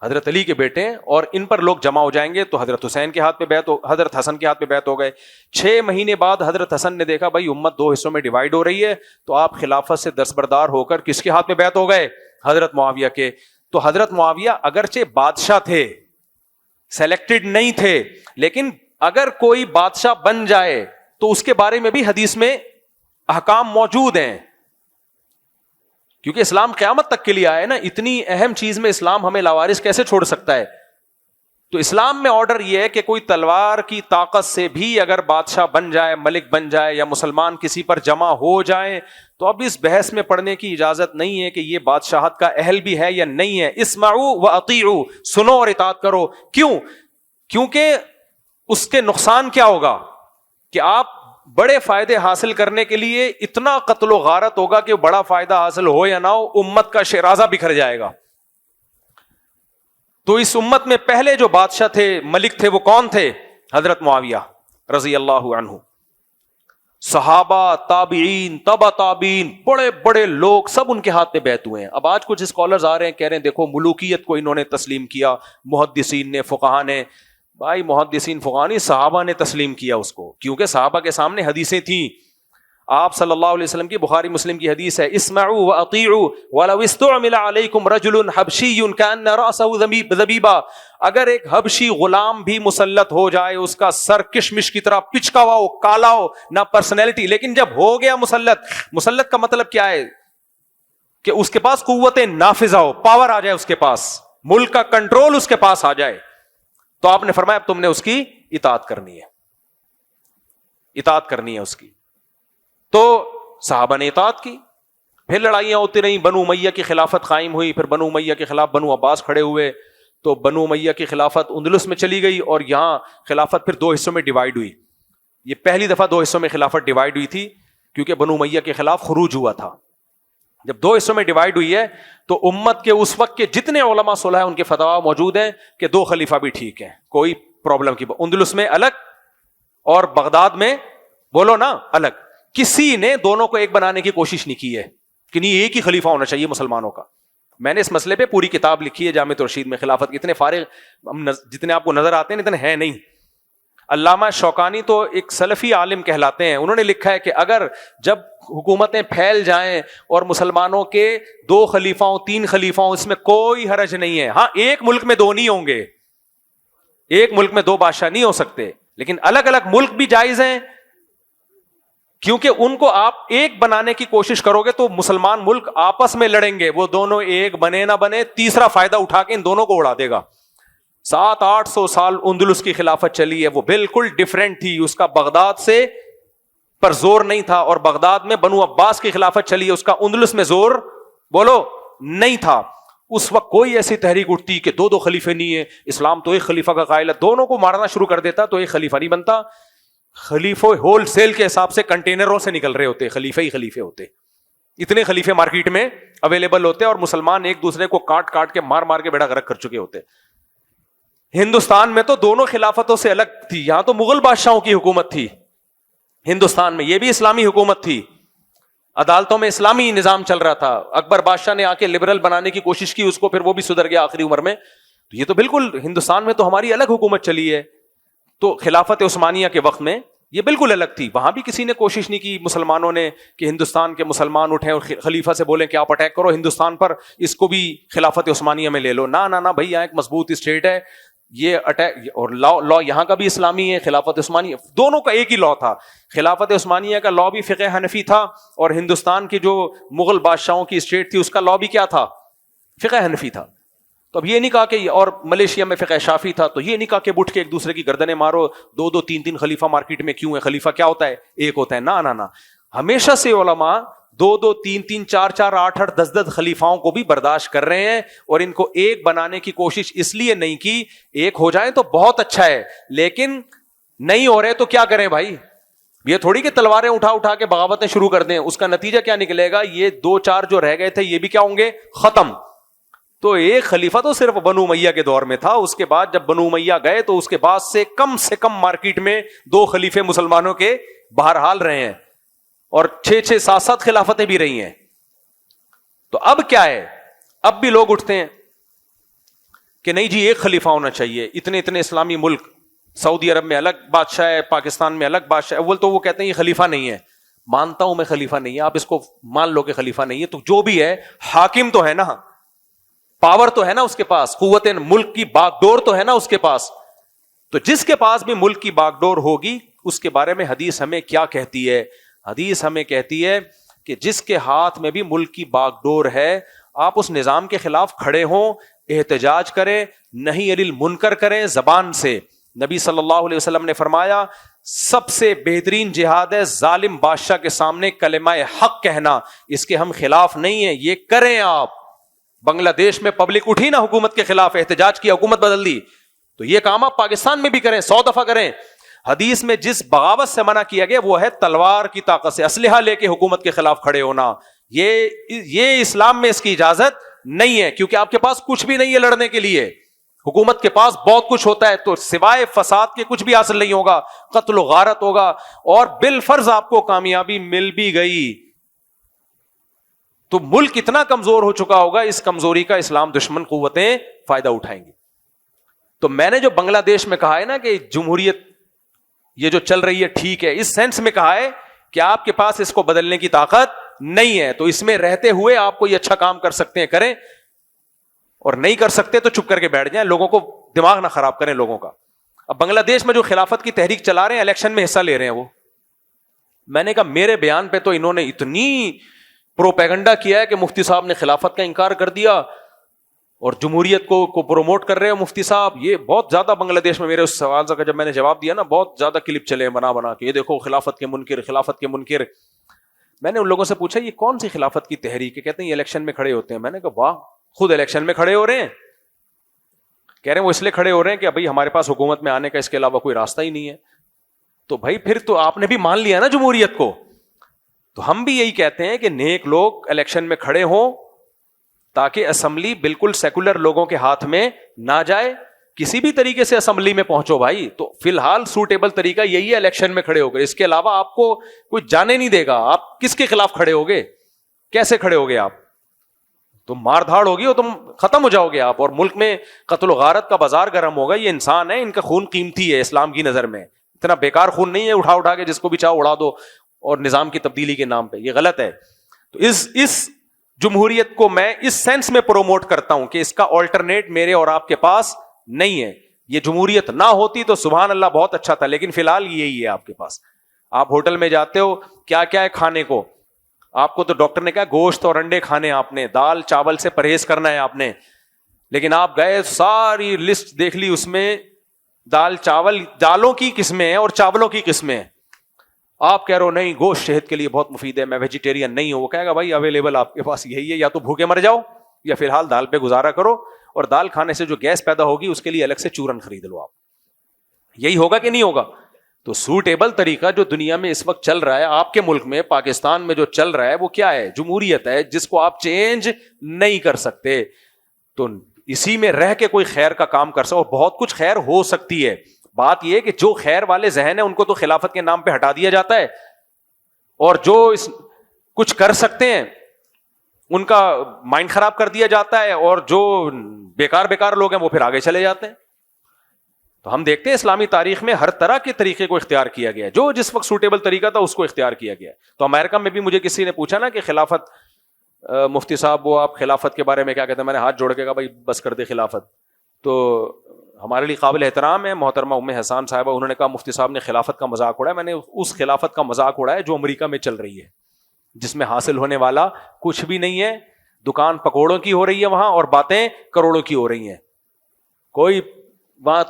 حضرت علی کے بیٹے ہیں، اور ان پر لوگ جمع ہو جائیں گے، تو حضرت حسین کے ہاتھ پہ بیعت حضرت حسن کے ہاتھ پہ بیعت ہو گئے۔ 6 مہینے بعد حضرت حسن نے دیکھا بھائی امت 2 حصوں میں ڈیوائیڈ ہو رہی ہے، تو آپ خلافت سے دستبردار ہو کر کس کے ہاتھ پہ بیعت ہو گئے؟ حضرت معاویہ کے۔ تو حضرت معاویہ اگرچہ بادشاہ تھے، سلیکٹڈ نہیں تھے، لیکن اگر کوئی بادشاہ بن جائے تو اس کے بارے میں بھی حدیث میں احکام موجود ہیں، کیونکہ اسلام قیامت تک کے لیے آیا ہے نا، اتنی اہم چیز میں اسلام ہمیں لاوارث کیسے چھوڑ سکتا ہے؟ تو اسلام میں آرڈر یہ ہے کہ کوئی تلوار کی طاقت سے بھی اگر بادشاہ بن جائے، ملک بن جائے، یا مسلمان کسی پر جمع ہو جائیں، تو اب اس بحث میں پڑھنے کی اجازت نہیں ہے کہ یہ بادشاہت کا اہل بھی ہے یا نہیں ہے۔ اسمعوا واطیعوا، سنو اور اطاعت کرو۔ کیوں؟ کیونکہ اس کے نقصان کیا ہوگا کہ آپ بڑے فائدے حاصل کرنے کے لیے اتنا قتل و غارت ہوگا کہ بڑا فائدہ حاصل ہو یا نہ ہو، امت کا شیرازہ بکھر جائے گا۔ تو اس امت میں پہلے جو بادشاہ تھے، ملک تھے، وہ کون تھے؟ حضرت معاویہ رضی اللہ عنہ۔ صحابہ، تابعین، تبع تابعین، بڑے بڑے لوگ سب ان کے ہاتھ پہ بیعت ہوئے ہیں۔ اب آج کچھ اسکالرز آ رہے ہیں، کہہ رہے ہیں دیکھو ملوکیت کو انہوں نے تسلیم کیا، محدثین نے، فقہا نے۔ بھائی محدثین فقہا نہیں، صحابہ نے تسلیم کیا اس کو، کیونکہ صحابہ کے سامنے حدیثیں تھیں۔ آپ صلی اللہ علیہ وسلم کی بخاری مسلم کی حدیث ہے، اسمعوا واطیعوا ولو استعمل علیکم رجل حبشی کأن رأسه ذبیبہ، اگر ایک حبشی غلام بھی مسلط ہو جائے، اس کا سر کشمش کی طرح پچکا ہوا ہو، کالا ہو، نہ پرسنالٹی، لیکن جب ہو گیا مسلط کا مطلب کیا ہے؟ کہ اس کے پاس قوت نافذہ ہو، پاور آ جائے اس کے پاس، ملک کا کنٹرول اس کے پاس آ جائے، تو آپ نے فرمایا اب تم نے اس کی اطاعت کرنی ہے، اطاعت کرنی ہے اس کی۔ تو صحابہ نے اطاعت کی۔ پھر لڑائیاں ہوتی رہیں، بنو امیہ کی خلافت قائم ہوئی، پھر بنو امیہ کے خلاف بنو عباس کھڑے ہوئے، تو بنو امیہ کی خلافت اندلس میں چلی گئی، اور یہاں خلافت پھر 2 حصوں میں ڈیوائیڈ ہوئی۔ یہ پہلی دفعہ 2 حصوں میں خلافت ڈیوائیڈ ہوئی تھی، کیونکہ بنو امیہ کے خلاف خروج ہوا تھا۔ جب 2 حصوں میں ڈیوائیڈ ہوئی ہے تو امت کے اس وقت کے جتنے علماء صلح ہیں ان کے فتوا موجود ہیں کہ 2 خلیفہ بھی ٹھیک ہیں، کوئی پرابلم کی اندلس میں الگ اور بغداد میں بولو نا الگ۔ کسی نے دونوں کو ایک بنانے کی کوشش نہیں کی ہے کہ نہیں ایک ہی خلیفہ ہونا چاہیے مسلمانوں کا۔ میں نے اس مسئلے پہ پوری کتاب لکھی ہے جامع الرشید میں، خلافت کے اتنے فارغ جتنے آپ کو نظر آتے ہیں اتنے ہیں نہیں۔ علامہ شوکانی تو ایک سلفی عالم کہلاتے ہیں، انہوں نے لکھا ہے کہ اگر جب حکومتیں پھیل جائیں اور مسلمانوں کے 2 خلیفہ ہوں 3 خلیفہ ہوں، اس میں کوئی حرج نہیں ہے، ہاں ایک ملک میں 2 نہیں ہوں گے، ایک ملک میں دو بادشاہ نہیں ہو سکتے, لیکن الگ الگ ملک بھی جائز ہیں, کیونکہ ان کو آپ ایک بنانے کی کوشش کرو گے تو مسلمان ملک آپس میں لڑیں گے, وہ دونوں ایک بنے نہ بنے, تیسرا فائدہ اٹھا کے ان دونوں کو اڑا دے گا. 700-800 سال اندلس کی خلافت چلی ہے, وہ بالکل ڈفرینٹ تھی, اس کا بغداد سے پر زور نہیں تھا, اور بغداد میں بنو عباس کی خلافت چلی ہے, اس کا اندلس میں زور بولو نہیں تھا. اس وقت کوئی ایسی تحریک اٹھتی کہ دو خلیفے نہیں ہے, اسلام تو ایک خلیفہ کا قائل ہے, دونوں کو مارنا شروع کر دیتا تو ایک خلیفہ نہیں بنتا. خلیفے ہول سیل کے حساب سے کنٹینروں سے نکل رہے ہوتے, خلیفے ہی خلیفے ہوتے, اتنے خلیفے مارکیٹ میں اویلیبل ہوتے, اور مسلمان ایک دوسرے کو کاٹ کاٹ کے مار مار کے بیڑا غرق کر چکے ہوتے. ہندوستان میں تو دونوں خلافتوں سے الگ تھی, یہاں تو مغل بادشاہوں کی حکومت تھی, ہندوستان میں یہ بھی اسلامی حکومت تھی, عدالتوں میں اسلامی نظام چل رہا تھا. اکبر بادشاہ نے آ کے لبرل بنانے کی کوشش کی اس کو, پھر وہ بھی سدھر گیا آخری عمر میں. تو یہ تو بالکل ہندوستان میں تو ہماری الگ حکومت چلی ہے. تو خلافت عثمانیہ کے وقت میں یہ بالکل الگ تھی, وہاں بھی کسی نے کوشش نہیں کی مسلمانوں نے کہ ہندوستان کے مسلمان اٹھیں اور خلیفہ سے بولیں کہ آپ اٹیک کرو ہندوستان پر, اس کو بھی خلافت عثمانیہ میں لے لو. نہ بھائی, یہاں ایک مضبوط اسٹیٹ ہے, یہ اٹیک, اور لا یہاں کا بھی اسلامی ہے, خلافت عثمانیہ دونوں کا ایک ہی لا تھا. خلافت عثمانیہ کا لا بھی فقہ حنفی تھا, اور ہندوستان کی جو مغل بادشاہوں کی اسٹیٹ تھی اس کا لا بھی کیا تھا, فقہ حنفی تھا. تو اب یہ نہیں کہا کہ, اور ملیشیا میں فقہ شافی تھا, تو یہ نہیں کہا کہ اٹھ کے ایک دوسرے کی گردنیں مارو, دو تین خلیفہ مارکیٹ میں کیوں ہے, خلیفہ کیا ہوتا ہے, ایک ہوتا ہے. نہ, ہمیشہ سے علماء 2 3 4 8 10 خلیفاؤں کو بھی برداشت کر رہے ہیں, اور ان کو ایک بنانے کی کوشش اس لیے نہیں کی, ایک ہو جائیں تو بہت اچھا ہے, لیکن نہیں ہو رہے تو کیا کریں بھائی. یہ تھوڑی کہ تلواریں اٹھا کے بغاوتیں شروع کر دیں, اس کا نتیجہ کیا نکلے گا, یہ 2-4 جو رہ گئے تھے یہ بھی کیا ہوں گے, ختم. تو ایک خلیفہ تو صرف بنو امیہ کے دور میں تھا, اس کے بعد جب بنو امیہ گئے تو اس کے بعد سے کم مارکیٹ میں 2 خلیفے مسلمانوں کے بہرحال رہے ہیں, اور 6 7 خلافتیں بھی رہی ہیں. تو اب کیا ہے, اب بھی لوگ اٹھتے ہیں کہ نہیں جی ایک خلیفہ ہونا چاہیے, اتنے اسلامی ملک, سعودی عرب میں الگ بادشاہ ہے, پاکستان میں الگ بادشاہ ہے. اول تو وہ کہتے ہیں یہ خلیفہ نہیں ہے, مانتا ہوں میں خلیفہ نہیں ہے, آپ اس کو مان لو کہ خلیفہ نہیں ہے, تو جو بھی ہے حاکم تو ہے نا, پاور تو ہے نا اس کے پاس, قوت ملک کی باغ ڈور تو ہے نا اس کے پاس. تو جس کے پاس بھی ملک کی باغ ڈور ہوگی, اس کے بارے میں حدیث ہمیں کیا کہتی ہے, حدیث ہمیں کہتی ہے کہ جس کے ہاتھ میں بھی ملک کی باغ ڈور ہے, آپ اس نظام کے خلاف کھڑے ہوں, احتجاج کریں, نہیں علی المنکر کریں زبان سے. نبی صلی اللہ علیہ وسلم نے فرمایا سب سے بہترین جہاد ہے ظالم بادشاہ کے سامنے کلمہ حق کہنا, اس کے ہم خلاف نہیں ہیں, یہ کریں آپ. بنگلہ دیش میں پبلک اٹھی نا حکومت کے خلاف, احتجاج کی, حکومت بدل دی, تو یہ کام آپ پاکستان میں بھی کریں, 100 دفعہ کریں. حدیث میں جس بغاوت سے منع کیا گیا وہ ہے تلوار کی طاقت سے, اسلحہ لے کے حکومت کے خلاف کھڑے ہونا. یہ اسلام میں اس کی اجازت نہیں ہے, کیونکہ آپ کے پاس کچھ بھی نہیں ہے لڑنے کے لیے. حکومت کے پاس بہت کچھ ہوتا ہے, تو سوائے فساد کے کچھ بھی حاصل نہیں ہوگا, قتل و غارت ہوگا, اور بالفرض آپ کو کامیابی مل بھی گئی تو ملک اتنا کمزور ہو چکا ہوگا, اس کمزوری کا اسلام دشمن قوتیں فائدہ اٹھائیں گی. تو میں نے جو بنگلہ دیش میں کہا ہے نا کہ جمہوریت یہ جو چل رہی ہے ٹھیک ہے, اس سینس میں کہا ہے کہ آپ کے پاس اس کو بدلنے کی طاقت نہیں ہے, تو اس میں رہتے ہوئے آپ کو یہ اچھا کام کر سکتے ہیں کریں, اور نہیں کر سکتے تو چپ کر کے بیٹھ جائیں, لوگوں کو دماغ نہ خراب کریں لوگوں کا. اب بنگلہ دیش میں جو خلافت کی تحریک چلا رہے ہیں, الیکشن میں حصہ لے رہے ہیں, وہ میں نے کہا میرے بیان پہ تو انہوں نے اتنی پروپیگنڈا کیا ہے کہ مفتی صاحب نے خلافت کا انکار کر دیا اور جمہوریت کو پروموٹ کر رہے ہیں مفتی صاحب. یہ بہت زیادہ بنگلہ دیش میں میرے اس سوال کا جب میں نے جواب دیا نا, بہت زیادہ کلپ چلے بنا کے, یہ دیکھو خلافت کے منکر, خلافت کے منکر. میں نے ان لوگوں سے پوچھا یہ کون سی خلافت کی تحریک ہے, کہتے ہیں یہ الیکشن میں کھڑے ہوتے ہیں. میں نے کہا واہ, خود الیکشن میں کھڑے ہو رہے ہیں. کہہ رہے ہیں وہ اس لیے کھڑے ہو رہے ہیں کہ ابھی ہمارے پاس حکومت میں آنے کا اس کے علاوہ کوئی راستہ ہی نہیں ہے. تو بھائی پھر تو آپ نے بھی مان لیا نا جمہوریت کو. تو ہم بھی یہی کہتے ہیں کہ نیک لوگ الیکشن میں کھڑے ہوں تاکہ اسمبلی بالکل سیکولر لوگوں کے ہاتھ میں نہ جائے. کسی بھی طریقے سے اسمبلی میں پہنچو بھائی, تو فی الحال سوٹیبل طریقہ یہی ہے الیکشن میں کھڑے ہو گئے, اس کے علاوہ آپ کو کوئی جانے نہیں دے گا. آپ کس کے خلاف کھڑے ہوگے, کیسے کھڑے ہوگے آپ, تم مار دھاڑ ہوگی اور تم ختم ہو جاؤ گے آپ, اور ملک میں قتل و غارت کا بازار گرم ہوگا. یہ انسان ہے, ان کا خون قیمتی ہے اسلام کی نظر میں, اتنا بیکار خون نہیں ہے اٹھا کے جس کو بھی چاہو اڑا دو اور نظام کی تبدیلی کے نام پہ, یہ غلط ہے. تو اس جمہوریت کو میں اس سینس میں پروموٹ کرتا ہوں کہ اس کا آلٹرنیٹ میرے اور آپ کے پاس نہیں ہے. یہ جمہوریت نہ ہوتی تو سبحان اللہ بہت اچھا تھا، لیکن فی الحال یہی ہے آپ کے پاس. آپ ہوٹل میں جاتے ہو، کیا کیا ہے کھانے کو؟ آپ کو تو ڈاکٹر نے کہا گوشت اور انڈے کھانے، آپ نے دال چاول سے پرہیز کرنا ہے آپ نے، لیکن آپ گئے ساری لسٹ دیکھ لی، اس میں دال چاول، دالوں کی قسمیں ہیں اور چاولوں کی قسمیں ہیں. آپ کہہ رہے ہو نہیں گوشت صحت کے لیے بہت مفید ہے، میں ویجیٹیرین نہیں ہوں. وہ کہے گا بھائی اویلیبل آپ کے پاس یہی ہے، یا تو بھوکے مر جاؤ یا فی الحال دال پہ گزارا کرو، اور دال کھانے سے جو گیس پیدا ہوگی اس کے لیے الگ سے چورن خرید لو. آپ یہی ہوگا کہ نہیں ہوگا؟ تو سوٹیبل طریقہ جو دنیا میں اس وقت چل رہا ہے، آپ کے ملک میں پاکستان میں جو چل رہا ہے وہ کیا ہے؟ جمہوریت ہے، جس کو آپ چینج نہیں کر سکتے. تو اسی میں رہ کے کوئی خیر کا کام کر سکو، بہت کچھ خیر ہو سکتی ہے. بات یہ کہ جو خیر والے ذہن ہیں ان کو تو خلافت کے نام پہ ہٹا دیا جاتا ہے، اور جو کچھ کر سکتے ہیں ان کا مائنڈ خراب کر دیا جاتا ہے، اور جو بیکار لوگ ہیں وہ پھر آگے چلے جاتے ہیں. تو ہم دیکھتے ہیں اسلامی تاریخ میں ہر طرح کے طریقے کو اختیار کیا گیا ہے، جو جس وقت سوٹیبل طریقہ تھا اس کو اختیار کیا گیا ہے. تو امریکہ میں بھی مجھے کسی نے پوچھا نا کہ خلافت، مفتی صاحب وہ آپ خلافت کے بارے میں کیا کہتے ہیں؟ میں نے ہاتھ جوڑ کے کہا بھائی بس کر دے خلافت. تو ہمارے لیے قابل احترام ہے محترمہ ام حسان صاحبہ، انہوں نے کہا مفتی صاحب نے خلافت کا مذاق اڑایا. میں نے اس خلافت کا مذاق اڑایا جو امریکہ میں چل رہی ہے، جس میں حاصل ہونے والا کچھ بھی نہیں ہے. دکان پکوڑوں کی ہو رہی ہے وہاں، اور باتیں کروڑوں کی ہو رہی ہیں. کوئی وہاں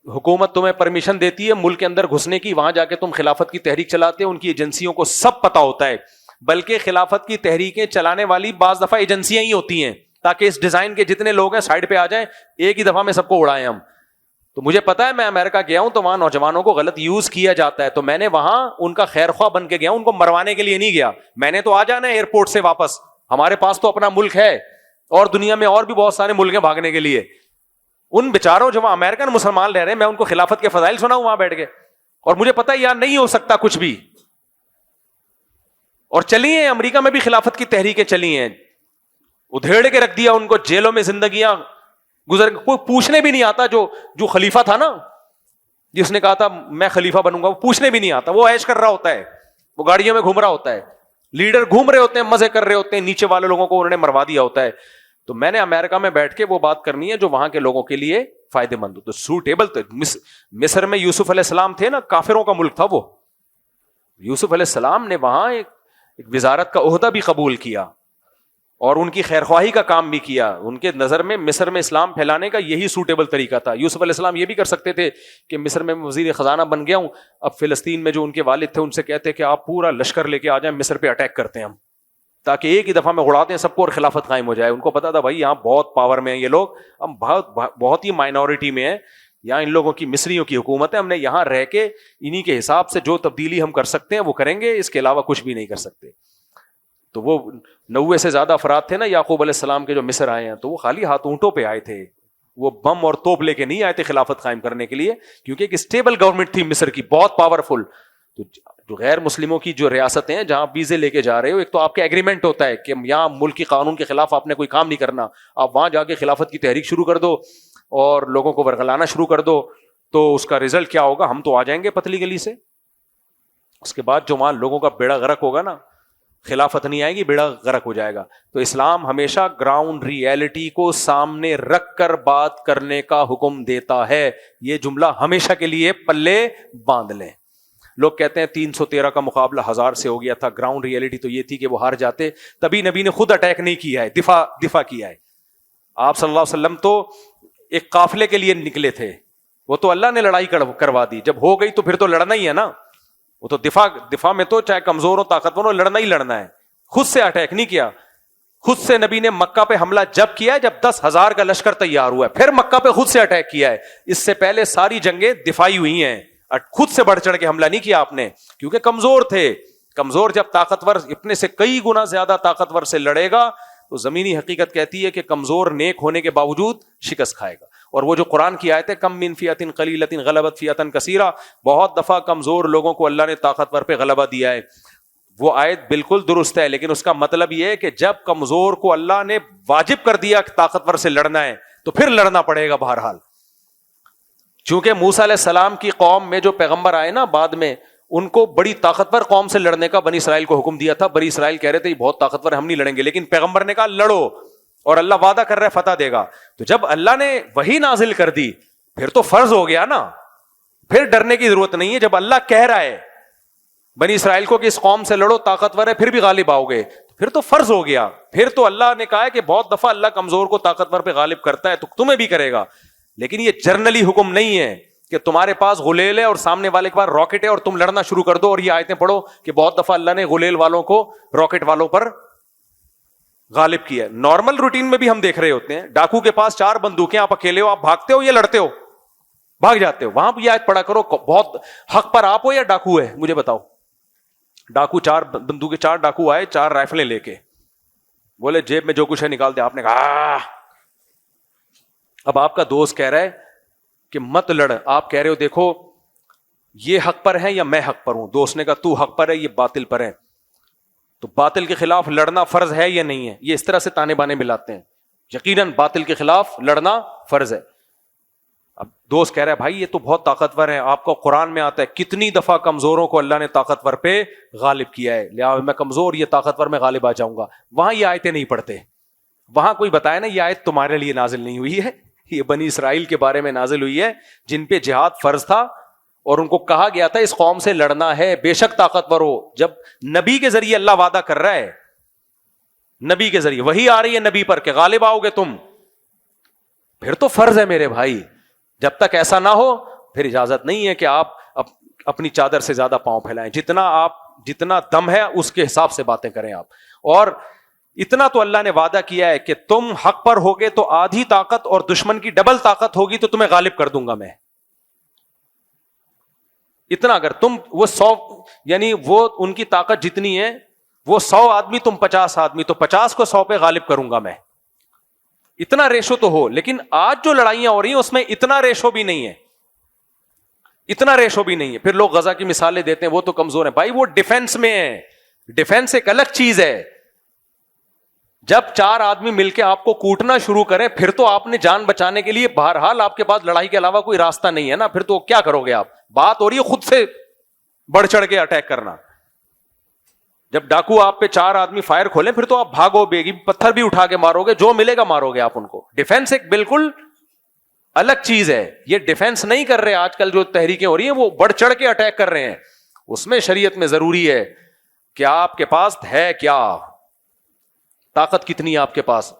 حکومت تمہیں پرمیشن دیتی ہے ملک کے اندر گھسنے کی، وہاں جا کے تم خلافت کی تحریک چلاتے ہو. ان کی ایجنسیوں کو سب پتا ہوتا ہے، بلکہ خلافت کی تحریکیں چلانے والی بعض دفعہ ایجنسیاں ہی ہوتی ہیں، تاکہ اس ڈیزائن کے جتنے لوگ ہیں سائڈ پہ آ جائیں، ایک ہی دفعہ میں سب کو اڑائیں ہم. تو مجھے پتا ہے، میں امریکہ گیا ہوں تو وہاں نوجوانوں کو غلط یوز کیا جاتا ہے، تو میں نے وہاں ان کا خیر خواہ بن کے گیا ہوں، ان کو مروانے کے لیے نہیں گیا. میں نے تو آ جانا ہے ایئرپورٹ سے واپس، ہمارے پاس تو اپنا ملک ہے، اور دنیا میں اور بھی بہت سارے ملک ہیں بھاگنے کے لیے. ان بیچاروں جو وہاں امریکن مسلمان رہ رہے ہیں، میں ان کو خلافت کے فضائل سناؤں وہاں بیٹھ کے؟ اور مجھے پتا ہے یار نہیں ہو سکتا کچھ بھی. اور چلی ہیں امریکہ میں بھی خلافت کی تحریکیں چلی ہیں، ادھیڑ کے رکھ دیا ان کو، جیلوں میں زندگیاں گزر، کوئی پوچھنے بھی نہیں آتا. جو خلیفہ تھا نا، جس نے کہا تھا میں خلیفہ بنوں گا، وہ پوچھنے بھی نہیں آتا، وہ عیش کر رہا ہوتا ہے، وہ گاڑیوں میں گھوم رہا ہوتا ہے، لیڈر گھوم رہے ہوتے ہیں، مزے کر رہے ہوتے ہیں، نیچے والے لوگوں کو انہوں نے مروا دیا ہوتا ہے. تو میں نے امریکہ میں بیٹھ کے وہ بات کرنی ہے جو وہاں کے لوگوں کے لیے فائدے مند ہو. تو سوٹیبل مصر میں یوسف علیہ السلام تھے نا، کافروں کا ملک تھا وہ. یوسف علیہ السلام نے وہاں ایک وزارت کا عہدہ بھی قبول کیا، اور ان کی خیر خواہی کا کام بھی کیا. ان کے نظر میں مصر میں اسلام پھیلانے کا یہی سوٹیبل طریقہ تھا. یوسف علیہ السلام یہ بھی کر سکتے تھے کہ مصر میں وزیر خزانہ بن گیا ہوں، اب فلسطین میں جو ان کے والد تھے ان سے کہتے کہ آپ پورا لشکر لے کے آ جائیں، مصر پہ اٹیک کرتے ہیں ہم، تاکہ ایک ہی دفعہ میں اڑا دیں سب کو اور خلافت قائم ہو جائے. ان کو پتا تھا بھائی یہاں بہت پاور میں ہیں یہ لوگ، ہم بہت ہی مائنورٹی میں ہیں، یہاں ان لوگوں کی مصریوں کی حکومت ہے، ہم نے یہاں رہ کے انہی کے حساب سے جو تبدیلی ہم کر سکتے ہیں وہ کریں گے، اس کے علاوہ کچھ بھی نہیں کر سکتے. تو وہ 90 سے زیادہ افراد تھے نا یعقوب علیہ السلام کے جو مصر آئے ہیں، تو وہ خالی ہاتھ اونٹوں پہ آئے تھے، وہ بم اور توپ لے کے نہیں آئے تھے خلافت قائم کرنے کے لیے، کیونکہ ایک اسٹیبل گورنمنٹ تھی مصر کی، بہت پاورفل. تو جو غیر مسلموں کی جو ریاستیں ہیں جہاں ویزے لے کے جا رہے ہو، ایک تو آپ کا ایگریمنٹ ہوتا ہے کہ یہاں ملک کی قانون کے خلاف آپ نے کوئی کام نہیں کرنا، آپ وہاں جا کے خلافت کی تحریک شروع کر دو اور لوگوں کو ورغلانا شروع کر دو، تو اس کا رزلٹ کیا ہوگا؟ ہم تو آ جائیں گے پتلی گلی سے. اس کے بعد جو وہاں لوگوں کا بیڑا غرق ہوگا نا، خلافت نہیں آئے گی، بیڑا غرق ہو جائے گا. تو اسلام ہمیشہ گراؤنڈ ریئلٹی کو سامنے رکھ کر بات کرنے کا حکم دیتا ہے. یہ جملہ ہمیشہ کے لیے پلے باندھ لیں. لوگ کہتے ہیں 313 کا مقابلہ 1000 سے ہو گیا تھا، گراؤنڈ ریئلٹی تو یہ تھی کہ وہ ہار جاتے، تبھی نبی نے خود اٹیک نہیں کیا ہے، دفاع کیا ہے. آپ صلی اللہ علیہ وسلم تو ایک قافلے کے لیے نکلے تھے، وہ تو اللہ نے لڑائی کروا دی، جب ہو گئی تو پھر تو لڑنا ہی ہے نا. وہ تو دفاع میں تو چاہے کمزور ہو طاقتور ہو، لڑنا ہی لڑنا ہے. خود سے اٹیک نہیں کیا. خود سے نبی نے مکہ پہ حملہ جب کیا ہے جب 10,000 کا لشکر تیار ہوا ہے، پھر مکہ پہ خود سے اٹیک کیا ہے. اس سے پہلے ساری جنگیں دفاعی ہوئی ہیں، خود سے بڑھ چڑھ کے حملہ نہیں کیا آپ نے، کیونکہ کمزور تھے. کمزور جب طاقتور اپنے سے کئی گنا زیادہ طاقتور سے لڑے گا تو زمینی حقیقت کہتی ہے کہ کمزور نیک ہونے کے باوجود شکست کھائے گا. اور وہ جو قرآن کی آیت ہے کم من فئۃ قلیلۃ غلبت فئۃ کثیرہ، بہت دفعہ کمزور لوگوں کو اللہ نے طاقتور پہ غلبہ دیا ہے. وہ آیت بالکل درست ہے، لیکن اس کا مطلب یہ ہے کہ جب کمزور کو اللہ نے واجب کر دیا کہ طاقتور سے لڑنا ہے تو پھر لڑنا پڑے گا بہرحال. چونکہ موسیٰ علیہ السلام کی قوم میں جو پیغمبر آئے نا بعد میں، ان کو بڑی طاقتور قوم سے لڑنے کا بنی اسرائیل کو حکم دیا تھا. بنی اسرائیل کہہ رہے تھے یہ بہت طاقتور ہے، ہم نہیں لڑیں گے، لیکن پیغمبر نے کہا لڑو. اور اللہ وعدہ کر رہا ہے فتح دے گا. تو جب اللہ نے وہی نازل کر دی پھر تو فرض ہو گیا نا, پھر ڈرنے کی ضرورت نہیں ہے. جب اللہ کہہ رہا ہے بنی اسرائیل کو کہ اس قوم سے لڑو, طاقتور ہے, پھر بھی غالب آؤ گے, پھر تو فرض ہو گیا. پھر تو اللہ نے کہا ہے کہ بہت دفعہ اللہ کمزور کو طاقتور پہ غالب کرتا ہے تو تمہیں بھی کرے گا. لیکن یہ جرنلی حکم نہیں ہے کہ تمہارے پاس غلیل ہے اور سامنے والے کے پاس راکٹ ہے اور تم لڑنا شروع کر دو. اور یہ آیتیں پڑھو کہ بہت دفعہ اللہ نے غلیل والوں کو راکٹ والوں پر غالب کیا ہے. نارمل روٹین میں بھی ہم دیکھ رہے ہوتے ہیں, ڈاکو کے پاس 4 بندوقیں, آپ اکیلے ہو, آپ بھاگتے ہو یا لڑتے ہو؟ بھاگ جاتے ہو. وہاں بھی آیت پڑھا کرو, بہت حق پر آپ ہو یا ڈاکو ہے, مجھے بتاؤ. ڈاکو 4 بندوقیں, 4 ڈاکو آئے 4 رائفلیں لے کے, بولے جیب میں جو کچھ ہے نکال دے. آپ نے کہا اب آپ کا دوست کہہ رہا ہے کہ مت لڑ, آپ کہہ رہے ہو دیکھو یہ حق پر ہے یا میں حق پر ہوں. دوست نے کہا تو حق پر ہے, یہ باطل پر ہے. تو باطل کے خلاف لڑنا فرض ہے یا نہیں ہے؟ یہ اس طرح سے تانے بانے ملاتے ہیں. یقیناً باطل کے خلاف لڑنا فرض ہے. اب دوست کہہ رہا ہے بھائی یہ تو بہت طاقتور ہے, آپ کو قرآن میں آتا ہے کتنی دفعہ کمزوروں کو اللہ نے طاقتور پہ غالب کیا ہے, لہٰذا میں کمزور, یہ طاقتور میں غالب آ جاؤں گا. وہاں یہ آیتیں نہیں پڑھتے. وہاں کوئی بتایا نا یہ آیت تمہارے لیے نازل نہیں ہوئی ہے, یہ بنی اسرائیل کے بارے میں نازل ہوئی ہے جن پہ جہاد فرض تھا اور ان کو کہا گیا تھا اس قوم سے لڑنا ہے بے شک طاقتور ہو. جب نبی کے ذریعے اللہ وعدہ کر رہا ہے, نبی کے ذریعے وہی آ رہی ہے نبی پر کہ غالب آؤ گے تم, پھر تو فرض ہے میرے بھائی. جب تک ایسا نہ ہو پھر اجازت نہیں ہے کہ آپ اپنی چادر سے زیادہ پاؤں پھیلائیں. جتنا دم ہے اس کے حساب سے باتیں کریں آپ. اور اتنا تو اللہ نے وعدہ کیا ہے کہ تم حق پر ہوگے تو آدھی طاقت اور دشمن کی ڈبل طاقت ہوگی تو تمہیں غالب کر دوں گا میں. اتنا اگر تم وہ 100 یعنی وہ ان کی طاقت جتنی ہے وہ 100 آدمی تم 50 آدمی تو 50 کو 100 پہ غالب کروں گا میں. اتنا ریشو تو ہو. لیکن آج جو لڑائیاں ہو رہی ہیں اس میں اتنا ریشو بھی نہیں ہے, اتنا ریشو بھی نہیں ہے. پھر لوگ غزہ کی مثالیں دیتے ہیں وہ تو کمزور ہیں. بھائی وہ ڈیفenس میں ہے, ڈیفenس ایک الگ چیز ہے. جب 4 آدمی مل کے آپ کو کوٹنا شروع کریں پھر تو آپ نے جان بچانے کے لیے بہرحال آپ کے پاس لڑائی کے علاوہ کوئی راستہ نہیں ہے نا. پھر تو کیا کرو گے آپ؟ بات ہو رہی ہے خود سے بڑھ چڑھ کے اٹیک کرنا. جب ڈاکو آپ پہ 4 آدمی فائر کھولیں پھر تو آپ بھاگو, بیگی پتھر بھی اٹھا کے مارو گے, جو ملے گا مارو گے آپ ان کو. ڈیفenس ایک بالکل الگ چیز ہے. یہ ڈیفenس نہیں کر رہے آج کل جو تحریکیں ہو رہی ہیں, وہ بڑھ چڑھ کے اٹیک کر رہے ہیں. اس میں شریعت میں ضروری ہے کہ آپ کے پاس ہے کیا, طاقت کتنی ہے آپ کے پاس,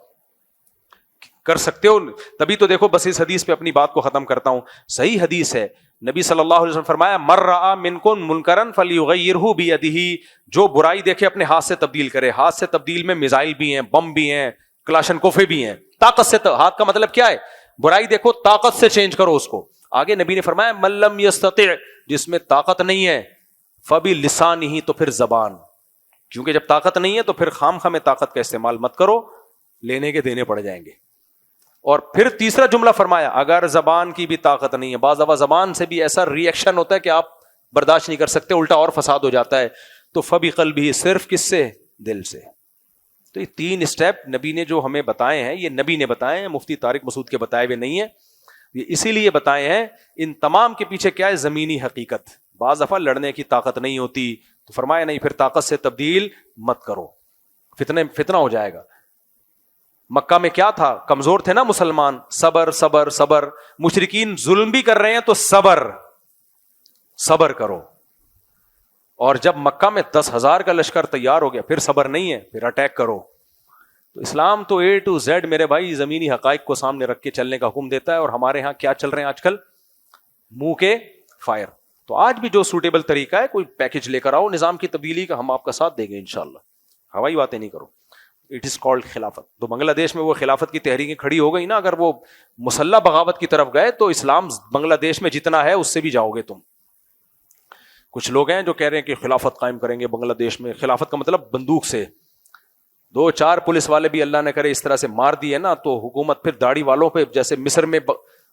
کر سکتے ہو. تبھی تو دیکھو بس اس حدیث پہ اپنی بات کو ختم کرتا ہوں. صحیح حدیث ہے, نبی صلی اللہ علیہ وسلم فرمایا من رأى منکم منکرا فلیغیرہ بیدہ, جو برائی دیکھے اپنے ہاتھ سے تبدیل کرے. ہاتھ سے تبدیل میں میزائل بھی ہیں, بم بھی ہیں, کلاشنکوفیں بھی ہیں. طاقت سے, ہاتھ کا مطلب کیا ہے؟ برائی دیکھو طاقت سے چینج کرو اس کو. آگے نبی نے فرمایا من لم یستطع, جس میں طاقت نہیں ہے, فبلسانہ, تو پھر زبان. کیونکہ جب طاقت نہیں ہے تو پھر خام خواہ میں طاقت کا استعمال مت کرو, لینے کے دینے پڑ جائیں گے. اور پھر تیسرا جملہ فرمایا اگر زبان کی بھی طاقت نہیں ہے, بعض دفعہ زبان سے بھی ایسا ری ایکشن ہوتا ہے کہ آپ برداشت نہیں کر سکتے, الٹا اور فساد ہو جاتا ہے, تو فبقلبہ, صرف کس سے؟ دل سے. تو یہ 3 اسٹیپ نبی نے جو ہمیں بتائے ہیں, یہ نبی نے بتائے ہیں, مفتی طارق مسعود کے بتائے ہوئے نہیں ہیں. یہ اسی لیے بتائے ہیں. ان تمام کے پیچھے کیا ہے؟ زمینی حقیقت. بعض دفعہ لڑنے کی طاقت نہیں ہوتی تو فرمایا نہیں, پھر طاقت سے تبدیل مت کرو, فتنہ ہو جائے گا. مکہ میں کیا تھا؟ کمزور تھے نا مسلمان, صبر صبر صبر. مشرکین ظلم بھی کر رہے ہیں تو صبر کرو. اور جب مکہ میں 10,000 کا لشکر تیار ہو گیا پھر صبر نہیں ہے, پھر اٹیک کرو. تو اسلام تو A to Z میرے بھائی زمینی حقائق کو سامنے رکھ کے چلنے کا حکم دیتا ہے. اور ہمارے ہاں کیا چل رہے ہیں آج کل؟ منہ کے فائر. تو آج بھی جو سوٹیبل طریقہ ہے, کوئی پیکج لے کر آؤ نظام کی تبدیلی کا, ہم آپ کا ساتھ دیں گے انشاءاللہ. ہوائی باتیں نہیں کرو. اٹ از کالڈ خلافت. تو بنگلہ دیش میں وہ خلافت کی تحریکیں کھڑی ہو گئی نا, اگر وہ مسلح بغاوت کی طرف گئے تو اسلام بنگلہ دیش میں جتنا ہے اس سے بھی جاؤ گے تم. کچھ لوگ ہیں جو کہہ رہے ہیں کہ خلافت قائم کریں گے بنگلہ دیش میں. خلافت کا مطلب بندوق سے. 2-4 پولیس والے بھی اللہ نہ کرے اس طرح سے مار دیے نا تو حکومت پھر داڑھی والوں پہ, جیسے مصر میں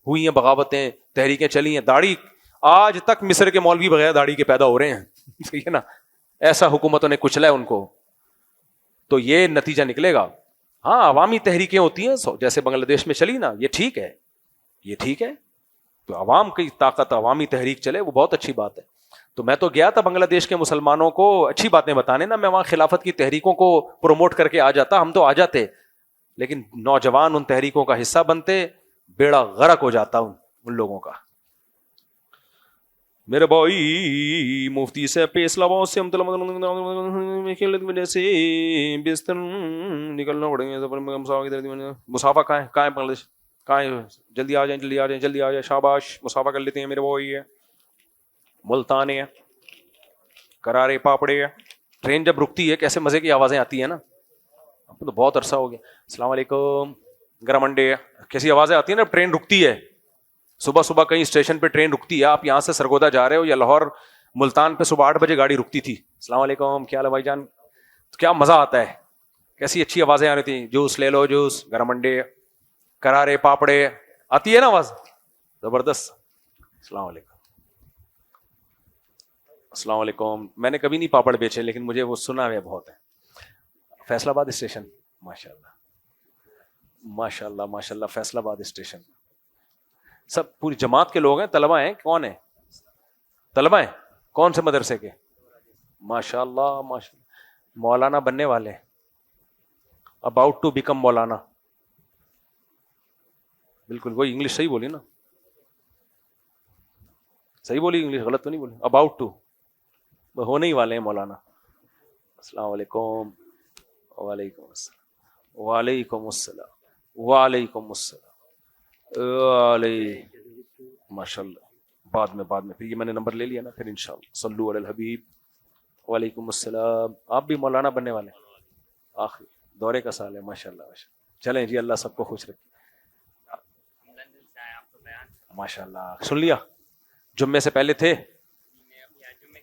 ہوئی ہیں بغاوتیں, تحریکیں چلی ہیں, داڑھی آج تک مصر کے مولوی بغیر داڑھی کے پیدا ہو رہے ہیں. ٹھیک ہے نا, ایسا حکومتوں نے کچلا ہے ان کو. تو یہ نتیجہ نکلے گا. ہاں عوامی تحریکیں ہوتی ہیں جیسے بنگلہ دیش میں چلی نا, یہ ٹھیک ہے. تو عوام کی طاقت, عوامی تحریک چلے, وہ بہت اچھی بات ہے. تو میں تو گیا تھا بنگلہ دیش کے مسلمانوں کو اچھی باتیں بتانے نا, میں وہاں خلافت کی تحریکوں کو پروموٹ کر کے آ جاتا. ہم تو آ جاتے لیکن نوجوان ان تحریکوں کا حصہ بنتے, بیڑا غرق ہو جاتا ان لوگوں کا. میرے بھائی مفتی سے فیصلہ بہت سے سے بستر نکلنا پڑیں گے. مسافہ کہاں ہے بنگلہ دیش, کہاں ہے؟ جلدی آ جائیں, جلدی آ جائیں, جلدی آ جائیں, شاباش, مسافہ کر لیتے ہیں میرے بھائی. ہے ملتان ہے, کرارے پاپڑے ہے. ٹرین جب رکتی ہے کیسے مزے کی آوازیں آتی ہیں نا, تو بہت عرصہ ہو گیا. السلام علیکم, گرم انڈے, کیسی آوازیں آتی ہیں نا ٹرین رکتی ہے. صبح صبح کہیں اسٹیشن پہ ٹرین رکتی ہے, آپ یہاں سے سرگودا جا رہے ہو یا لاہور ملتان پہ صبح 8 بجے گاڑی رکتی تھی. السلام علیکم, کیا حال ہے بھائی جان, تو کیا مزہ آتا ہے, کیسی اچھی آوازیں آ رہی تھیں. جوس لے لو, جوس, گرم انڈے, کرارے پاپڑے, آتی ہے نا آواز, زبردست. السلام علیکم, السلام علیکم. میں نے کبھی نہیں پاپڑ بیچے لیکن مجھے وہ سنا ہے بہت ہے. فیصل آباد اسٹیشن, ماشاء اللہ ماشاء اللہ ماشاء اللہ, فیصل آباد اسٹیشن. سب پوری جماعت کے لوگ ہیں, طلبہ ہیں, کون ہیں طلبہ ہیں, کون سے مدرسے کے؟ ماشاء اللہ ماشاء اللہ, مولانا بننے والے, اباؤٹ ٹو بیکم مولانا. بالکل وہی انگلش صحیح بولی نا, صحیح بولی انگلش, غلط تو نہیں بولی. اباؤٹ ٹو, ہونے ہی والے ہیں مولانا. السلام علیکم. وعلیکم السلام, وعلیکم السلام, وعلیکم السلام. ماشاء اللہ, بعد میں پھر یہ میں نے نمبر لے لیا نا, پھر انشاءاللہ صلو علی الحبیب. وعلیکم السلام. آپ بھی مولانا بننے والے ہیں, آخر دورے کا سال ہے, ماشاء اللہ ماشاء اللہ. چلیں جی, اللہ سب کو خوش رکھے. ماشاء اللہ, سن لیا, جمعے سے پہلے تھے,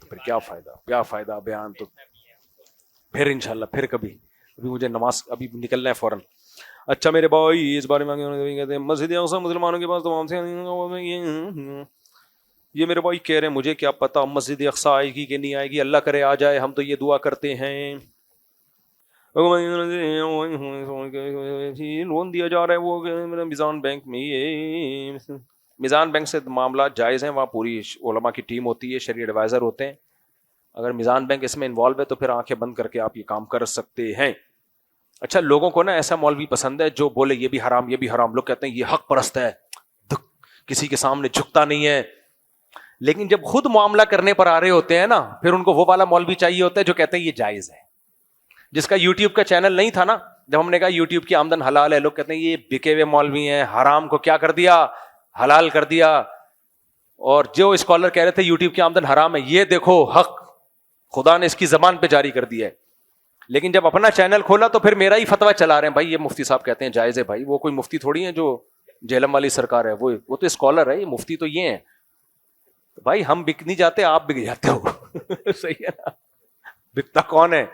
پھر کیا فائدہ بیان. تو پھر انشاءاللہ پھر کبھی, ابھی مجھے نماز ابھی نکلنا ہے فوراً. اچھا میرے بھائی, اس بارے میں کہتے ہیں مسجد اقصی مسلمانوں کے پاس تمام سے, یہ میرے بھائی کہہ رہے ہیں مجھے کیا پتا مسجد اقصی آئے گی کہ نہیں آئے گی, اللہ کرے آ جائے, ہم تو یہ دعا کرتے ہیں. لون دیا جا رہا ہے وہ میزان بینک میں, یہ میزان بینک سے معاملات جائز ہیں, وہاں پوری علماء کی ٹیم ہوتی ہے, شرعی ایڈوائزر ہوتے ہیں. اگر میزان بینک اس میں انوالو ہے تو پھر آنکھیں بند کر کے آپ یہ کام کر سکتے ہیں. اچھا, لوگوں کو نا ایسا مولوی پسند ہے جو بولے یہ بھی حرام یہ بھی حرام. لوگ کہتے ہیں یہ حق پرست ہے, کسی کے سامنے جھکتا نہیں ہے, لیکن جب خود معاملہ کرنے پر آ رہے ہوتے ہیں نا, پھر ان کو وہ والا مولوی چاہیے ہوتا ہے جو کہتے ہیں یہ جائز ہے. جس کا یوٹیوب کا چینل نہیں تھا نا, جب ہم نے کہا یوٹیوب کی آمدن حلال ہے, لوگ کہتے ہیں یہ بکے ہوئے مولوی ہیں, حرام کو کیا کر دیا, حلال کر دیا. اور جو اسکالر کہہ رہے تھے یوٹیوب کی آمدن حرام ہے, یہ دیکھو حق خدا نے اس کی زبان پہ جاری کر دیا ہے. لیکن جب اپنا چینل کھولا تو پھر میرا ہی فتویٰ چلا رہے ہیں, بھائی یہ مفتی صاحب کہتے ہیں جائز ہے. بھائی وہ کوئی مفتی تھوڑی ہے جو جہلم والی سرکار ہے, وہ تو اسکالر ہے, یہ مفتی تو یہ ہیں. بھائی ہم بک نہیں جاتے, آپ بک جاتے ہو. صحیح ہے نا, بکتا کون ہے؟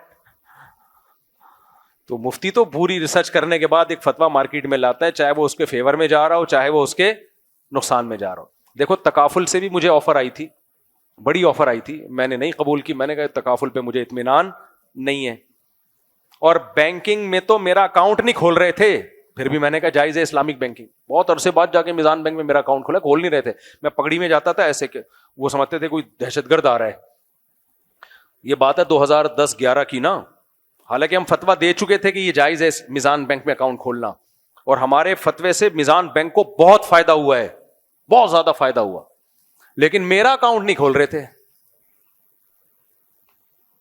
تو مفتی تو پوری ریسرچ کرنے کے بعد ایک فتویٰ مارکیٹ میں لاتا ہے, چاہے وہ اس کے فیور میں جا رہا ہو چاہے وہ اس کے نقصان میں جا رہا ہو. دیکھو تکافل سے بھی مجھے آفر آئی تھی, بڑی آفر آئی تھی, میں نے نہیں قبول کی. میں نے کہا تکافل پہ مجھے اطمینان نہیں ہے, اور بینکنگ میں تو میرا اکاؤنٹ نہیں کھول رہے تھے, پھر بھی میں نے کہا جائز ہے اسلامک بینکنگ. بہت عرصے بعد جا کے میزان بینک میں میرا اکاؤنٹ کھولا, کھول نہیں رہے تھے. میں پگڑی میں جاتا تھا ایسے کہ وہ سمجھتے تھے کوئی دہشت گرد آ رہا ہے. یہ بات ہے 2010-11 کی نا, حالانکہ ہم فتویٰ دے چکے تھے کہ یہ جائز ہے میزان بینک میں اکاؤنٹ کھولنا, اور ہمارے فتوے سے میزان بینک کو بہت فائدہ ہوا ہے, بہت زیادہ فائدہ ہوا, لیکن میرا اکاؤنٹ نہیں کھول رہے تھے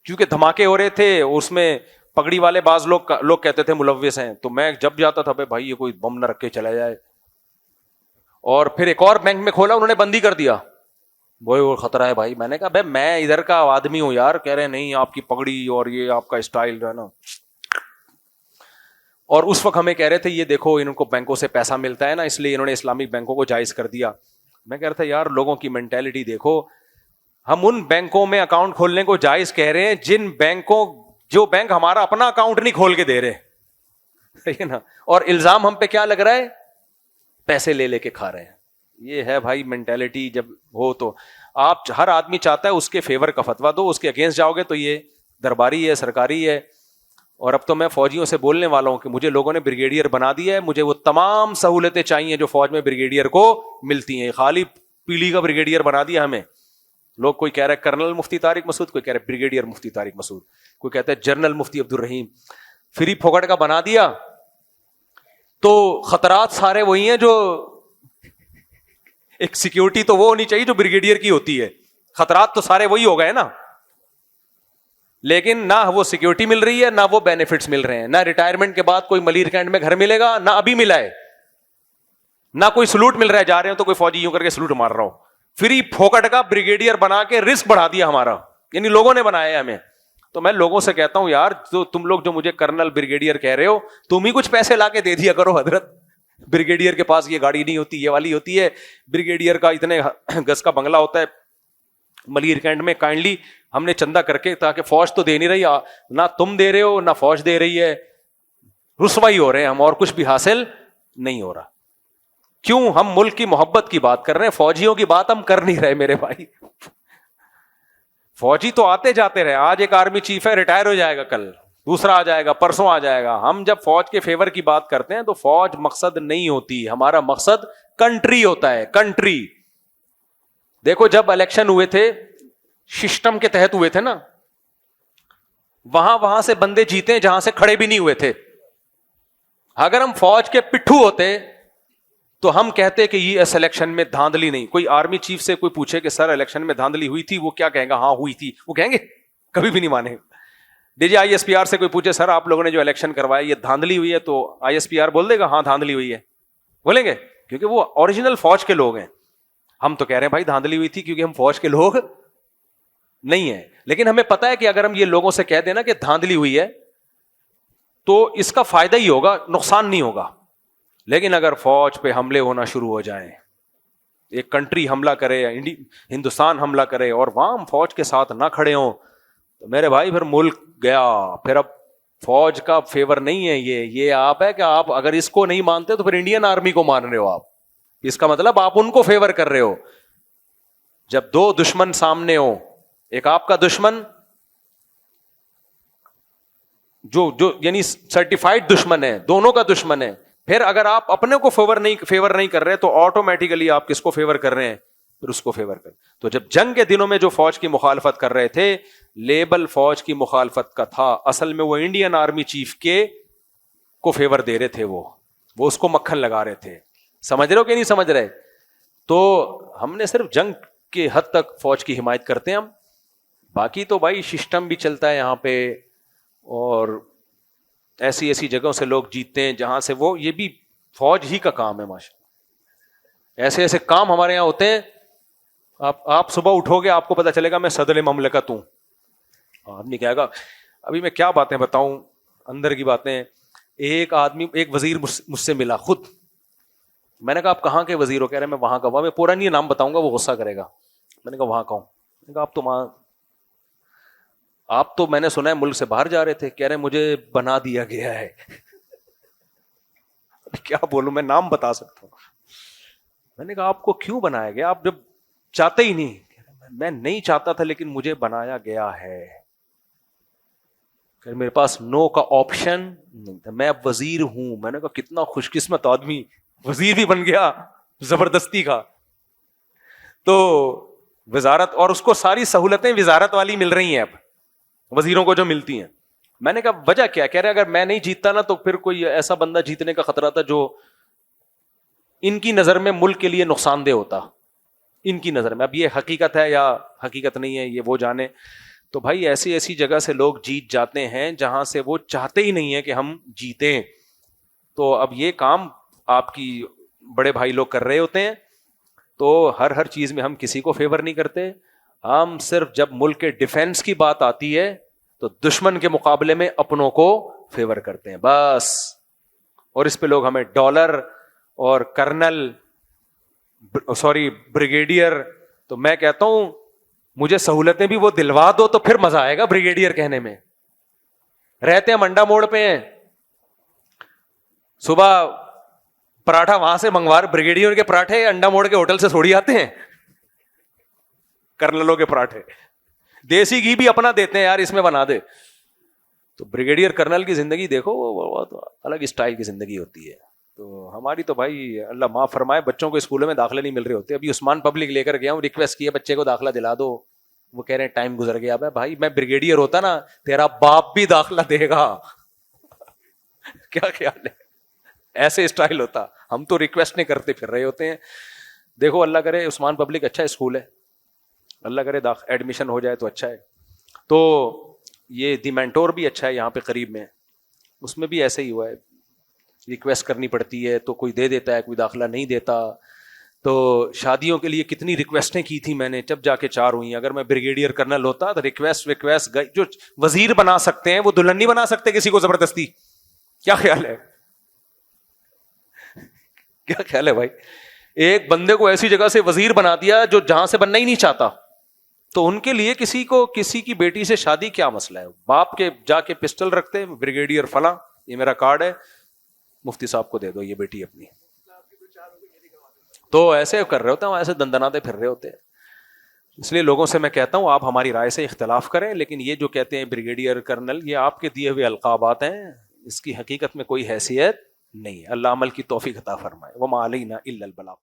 کیونکہ دھماکے ہو رہے تھے. اس میں پگڑی والے بعض لوگ کہتے تھے ملوث ہیں, تو میں جب جاتا تھا بھائی یہ کوئی بم نہ رکھ کے چلا جائے. اور پھر ایک اور بینک میں کھولا, انہوں نے بندی کر دیا, وہ خطرہ ہے بھائی. میں نے کہا بھائی میں ادھر کا آدمی ہوں یار, کہہ رہے نہیں آپ کی پگڑی اور یہ آپ کا اسٹائل ہے نا. اور اس وقت ہمیں کہہ رہے تھے یہ دیکھو ان کو بینکوں سے پیسہ ملتا ہے نا, اس لیے انہوں نے اسلامک بینکوں کو جائز کر دیا. میں کہہ رہا تھا یار لوگوں کی مینٹیلٹی دیکھو, ہم ان بینکوں میں اکاؤنٹ کھولنے کو جائز کہہ رہے ہیں جو بینک ہمارا اپنا اکاؤنٹ نہیں کھول کے دے رہے, صحیح ہے نا, اور الزام ہم پہ کیا لگ رہا ہے, پیسے لے کے کھا رہے ہیں. یہ ہے بھائی مینٹیلٹی. جب ہو تو آپ, ہر آدمی چاہتا ہے اس کے فیور کا فتویٰ دو, اس کے اگینسٹ جاؤ گے تو یہ درباری ہے, سرکاری ہے. اور اب تو میں فوجیوں سے بولنے والا ہوں کہ مجھے لوگوں نے بریگیڈیئر بنا دیا ہے, مجھے وہ تمام سہولتیں چاہیے جو فوج میں بریگیڈیئر کو ملتی ہیں. خالی پیلی کا بریگیڈیئر بنا دیا ہمیں. لوگ کوئی کہہ رہا ہے کرنل مفتی طارق مسعود, کوئی کہہ رہا ہے بریگیڈیئر مفتی طارق مسعود, کوئی کہتا ہے جنرل مفتی عبد الرحیم. فری پھوکٹ کا بنا دیا, تو خطرات سارے وہی ہیں جو ایک سیکیورٹی تو وہ ہونی چاہیے جو بریگیڈیئر کی ہوتی ہے. خطرات تو سارے وہی ہو گئے نا, لیکن نہ وہ سیکیورٹی مل رہی ہے, نہ وہ بینیفٹس مل رہے ہیں, نہ ریٹائرمنٹ کے بعد کوئی ملیر کینٹ میں گھر ملے گا, نہ ابھی ملا ہے, نہ کوئی سلوٹ مل رہا ہے. جا رہے ہو تو کوئی فوجی یوں کر کے سلوٹ مار رہا ہو. فری پھوکٹ کا بریگیڈیئر بنا کے رسک بڑھا دیا ہمارا, یعنی لوگوں نے بنایا ہے ہمیں. تو میں لوگوں سے کہتا ہوں یار, تو تم لوگ جو مجھے کرنل بریگیڈیئر کہہ رہے ہو, تم ہی کچھ پیسے لا کے دے دیا کرو حضرت. بریگیڈیئر کے پاس یہ گاڑی نہیں ہوتی, یہ والی ہوتی ہے, بریگیڈیئر کا اتنے گز کا بنگلہ ہوتا ہے ملیر کینٹ میں, کائنڈلی ہم نے چندہ کر کے, تاکہ فوج تو دے نہیں رہی, نہ تم دے رہے ہو نہ فوج دے رہی ہے, رسوائی ہو رہے ہیں ہم, اور کچھ بھی حاصل نہیں ہو رہا. کیوں؟ ہم ملک کی محبت کی بات کر رہے ہیں, فوجیوں کی بات ہم کر نہیں رہے میرے بھائی. فوجی تو آتے جاتے رہے, آج ایک آرمی چیف ہے, ریٹائر ہو جائے گا, کل دوسرا آ جائے گا, پرسوں آ جائے گا. ہم جب فوج کے فیور کی بات کرتے ہیں تو فوج مقصد نہیں ہوتی, ہمارا مقصد کنٹری ہوتا ہے, کنٹری. دیکھو جب الیکشن ہوئے تھے سسٹم کے تحت ہوئے تھے نا, وہاں سے بندے جیتے جہاں سے کھڑے بھی نہیں ہوئے تھے. اگر ہم فوج کے پٹھو ہوتے تو ہم کہتے کہ یہ اس الیکشن میں دھاندلی نہیں. کوئی آرمی چیف سے کوئی پوچھے کہ سر الیکشن میں دھاندلی ہوئی تھی, وہ کیا کہیں گا؟ ہاں ہوئی تھی. وہ کہیں گے؟ کبھی بھی نہیں مانے. D G I S P R سے کوئی پوچھے سر آپ لوگوں نے جو الیکشن کروایا یہ دھاندلی ہوئی ہے, تو آئی ایس پی آر بول دے گا ہاں دھاندلی ہوئی ہے, بولیں گے, کیونکہ وہ اوریجنل فوج کے لوگ ہیں. ہم تو کہہ رہے ہیں بھائی دھاندلی ہوئی تھی کیونکہ ہم فوج کے لوگ نہیں ہیں. لیکن ہمیں پتا ہے کہ اگر ہم یہ لوگوں سے کہہ دینا کہ دھاندلی ہوئی ہے تو اس کا فائدہ ہی ہوگا, نقصان نہیں ہوگا. لیکن اگر فوج پہ حملے ہونا شروع ہو جائیں, ایک کنٹری حملہ کرے, ہندوستان حملہ کرے, اور وہاں ہم فوج کے ساتھ نہ کھڑے ہوں, تو میرے بھائی پھر ملک گیا. پھر اب فوج کا فیور نہیں ہے یہ آپ ہے کہ آپ اگر اس کو نہیں مانتے تو پھر انڈین آرمی کو مان رہے ہو آپ. اس کا مطلب آپ ان کو فیور کر رہے ہو. جب دو دشمن سامنے ہو, ایک آپ کا دشمن جو یعنی سرٹیفائڈ دشمن ہے, دونوں کا دشمن ہے, پھر اگر آپ اپنے کو فیور نہیں کر رہے تو آٹومیٹیکلی آپ کس کو فیور کر رہے ہیں؟ پھر اس کو فیور کر. تو جب جنگ کے دنوں میں جو فوج کی مخالفت کر رہے تھے, لیبل فوج کی مخالفت کا تھا, اصل میں وہ انڈین آرمی چیف کے کو فیور دے رہے تھے, وہ اس کو مکھن لگا رہے تھے. سمجھ رہے ہو کہ نہیں سمجھ رہے؟ تو ہم نے صرف جنگ کے حد تک فوج کی حمایت کرتے ہیں ہم, باقی تو بھائی سسٹم بھی چلتا ہے یہاں پہ, اور ایسی جگہوں سے لوگ جیتتے ہیں جہاں سے وہ, یہ بھی فوج ہی کا کام ہے ماشاء. ایسے کام ہمارے یہاں ہوتے ہیں. آپ صبح اٹھو گے, آپ کو پتا چلے گا میں صدر مملکت ہوں. آدمی کہے گا ابھی میں کیا باتیں بتاؤں, اندر کی باتیں. ایک وزیر مجھ سے ملا خود. میں نے کہا آپ کہاں کے وزیر ہو؟ کہہ رہے میں وہاں کا. میں پورا نہیں نام بتاؤں گا, وہ غصہ کرے گا. میں نے کہا وہاں کا ہوں. میں نے کہا آپ تو میں نے سنا ہے ملک سے باہر جا رہے تھے. کہہ رہے مجھے بنا دیا گیا ہے. کیا بولوں, میں نام بتا سکتا ہوں. میں نے کہا آپ کو کیوں بنایا گیا؟ آپ جب چاہتے ہی نہیں. میں نہیں چاہتا تھا لیکن مجھے بنایا گیا ہے. میرے پاس نو کا آپشن نہیں تھا, میں اب وزیر ہوں. میں نے کہا کتنا خوش قسمت آدمی, وزیر بھی بن گیا زبردستی کا. تو وزارت, اور اس کو ساری سہولتیں وزارت والی مل رہی ہیں اب وزیروں کو جو ملتی ہیں. میں نے کہا وجہ کیا؟ کہہ رہے اگر میں نہیں جیتتا نا تو پھر کوئی ایسا بندہ جیتنے کا خطرہ تھا جو ان کی نظر میں ملک کے لیے نقصان دہ ہوتا, ان کی نظر میں. اب یہ حقیقت ہے یا حقیقت نہیں ہے یہ وہ جانے. تو بھائی ایسی جگہ سے لوگ جیت جاتے ہیں جہاں سے وہ چاہتے ہی نہیں ہے کہ ہم جیتیں. تو اب یہ کام آپ کی بڑے بھائی لوگ کر رہے ہوتے ہیں. تو ہر چیز میں ہم کسی کو فیور نہیں کرتے. ہم صرف جب ملک کے ڈیفینس کی بات آتی ہے تو دشمن کے مقابلے میں اپنوں کو فیور کرتے ہیں بس. اور اس پہ لوگ ہمیں ڈالر اور کرنل بریگیڈیئر. تو میں کہتا ہوں مجھے سہولتیں بھی وہ دلوا دو تو پھر مزہ آئے گا بریگیڈیئر کہنے میں. رہتے ہیں منڈا موڑ پہ ہیں, صبح پراٹھا وہاں سے منگوا رہے. بریگیڈیئر کے پراٹھے انڈا موڑ کے ہوٹل سے تھوڑی آتے ہیں, کرنلوں کے پراٹھے. دیسی گھی بھی اپنا دیتے ہیں یار, اس میں بنا دے. تو بریگیڈیئر کرنل کی زندگی دیکھو, وہ الگ اسٹائل کی زندگی ہوتی ہے. تو ہماری تو بھائی اللہ معاف فرمائے, بچوں کو اسکولوں میں داخلے نہیں مل رہے ہوتے. ابھی عثمان پبلک لے کر گیا ہوں, ریکویسٹ کی ہے بچے کو داخلہ دلا دو. وہ کہہ رہے ہیں ٹائم گزر گیا. بھائی میں بریگیڈیئر ہوتا نا تیرا باپ بھی داخلہ دے گا. کیا خیال ہے؟ ایسے اسٹائل ہوتا, ہم تو ریکویسٹ نہیں کرتے پھر رہے ہوتے ہیں. دیکھو اللہ کرے عثمان پبلک اچھا اسکول ہے, اللہ کرے ایڈمیشن ہو جائے تو اچھا ہے. تو یہ دی مینٹور بھی اچھا ہے یہاں پہ قریب میں, اس میں بھی ایسے ہی ہوا ہے, ریکویسٹ کرنی پڑتی ہے تو کوئی دے دیتا ہے, کوئی داخلہ نہیں دیتا. تو شادیوں کے لیے کتنی ریکویسٹیں کی تھی میں نے, جب جا کے 4 ہوئی. اگر میں بریگیڈیئر کرنل ہوتا تو ریکویسٹ جو وزیر بنا سکتے ہیں وہ دلہن نہیں بنا سکتے کسی کو زبردستی. کیا خیال ہے, کیا خیال ہے بھائی؟ ایک بندے کو ایسی جگہ سے وزیر بنا دیا جو جہاں سے بننا ہی نہیں چاہتا, تو ان کے لیے کسی کی بیٹی سے شادی کیا مسئلہ ہے؟ باپ کے جا کے پسٹل رکھتے, بریگیڈیئر فلاں, یہ میرا کارڈ ہے, مفتی صاحب کو دے دو یہ بیٹی اپنی. تو ایسے کر رہے ہوتے ہیں, ایسے دندناتے پھر رہے ہوتے ہیں. اس لیے لوگوں سے میں کہتا ہوں آپ ہماری رائے سے اختلاف کریں, لیکن یہ جو کہتے ہیں بریگیڈیئر کرنل, یہ آپ کے دیے ہوئے القابات ہیں, اس کی حقیقت میں کوئی حیثیت نہیں ہے. اللہ عمل کی توفیق عطا فرمائے. وما علینا الا البلاغ.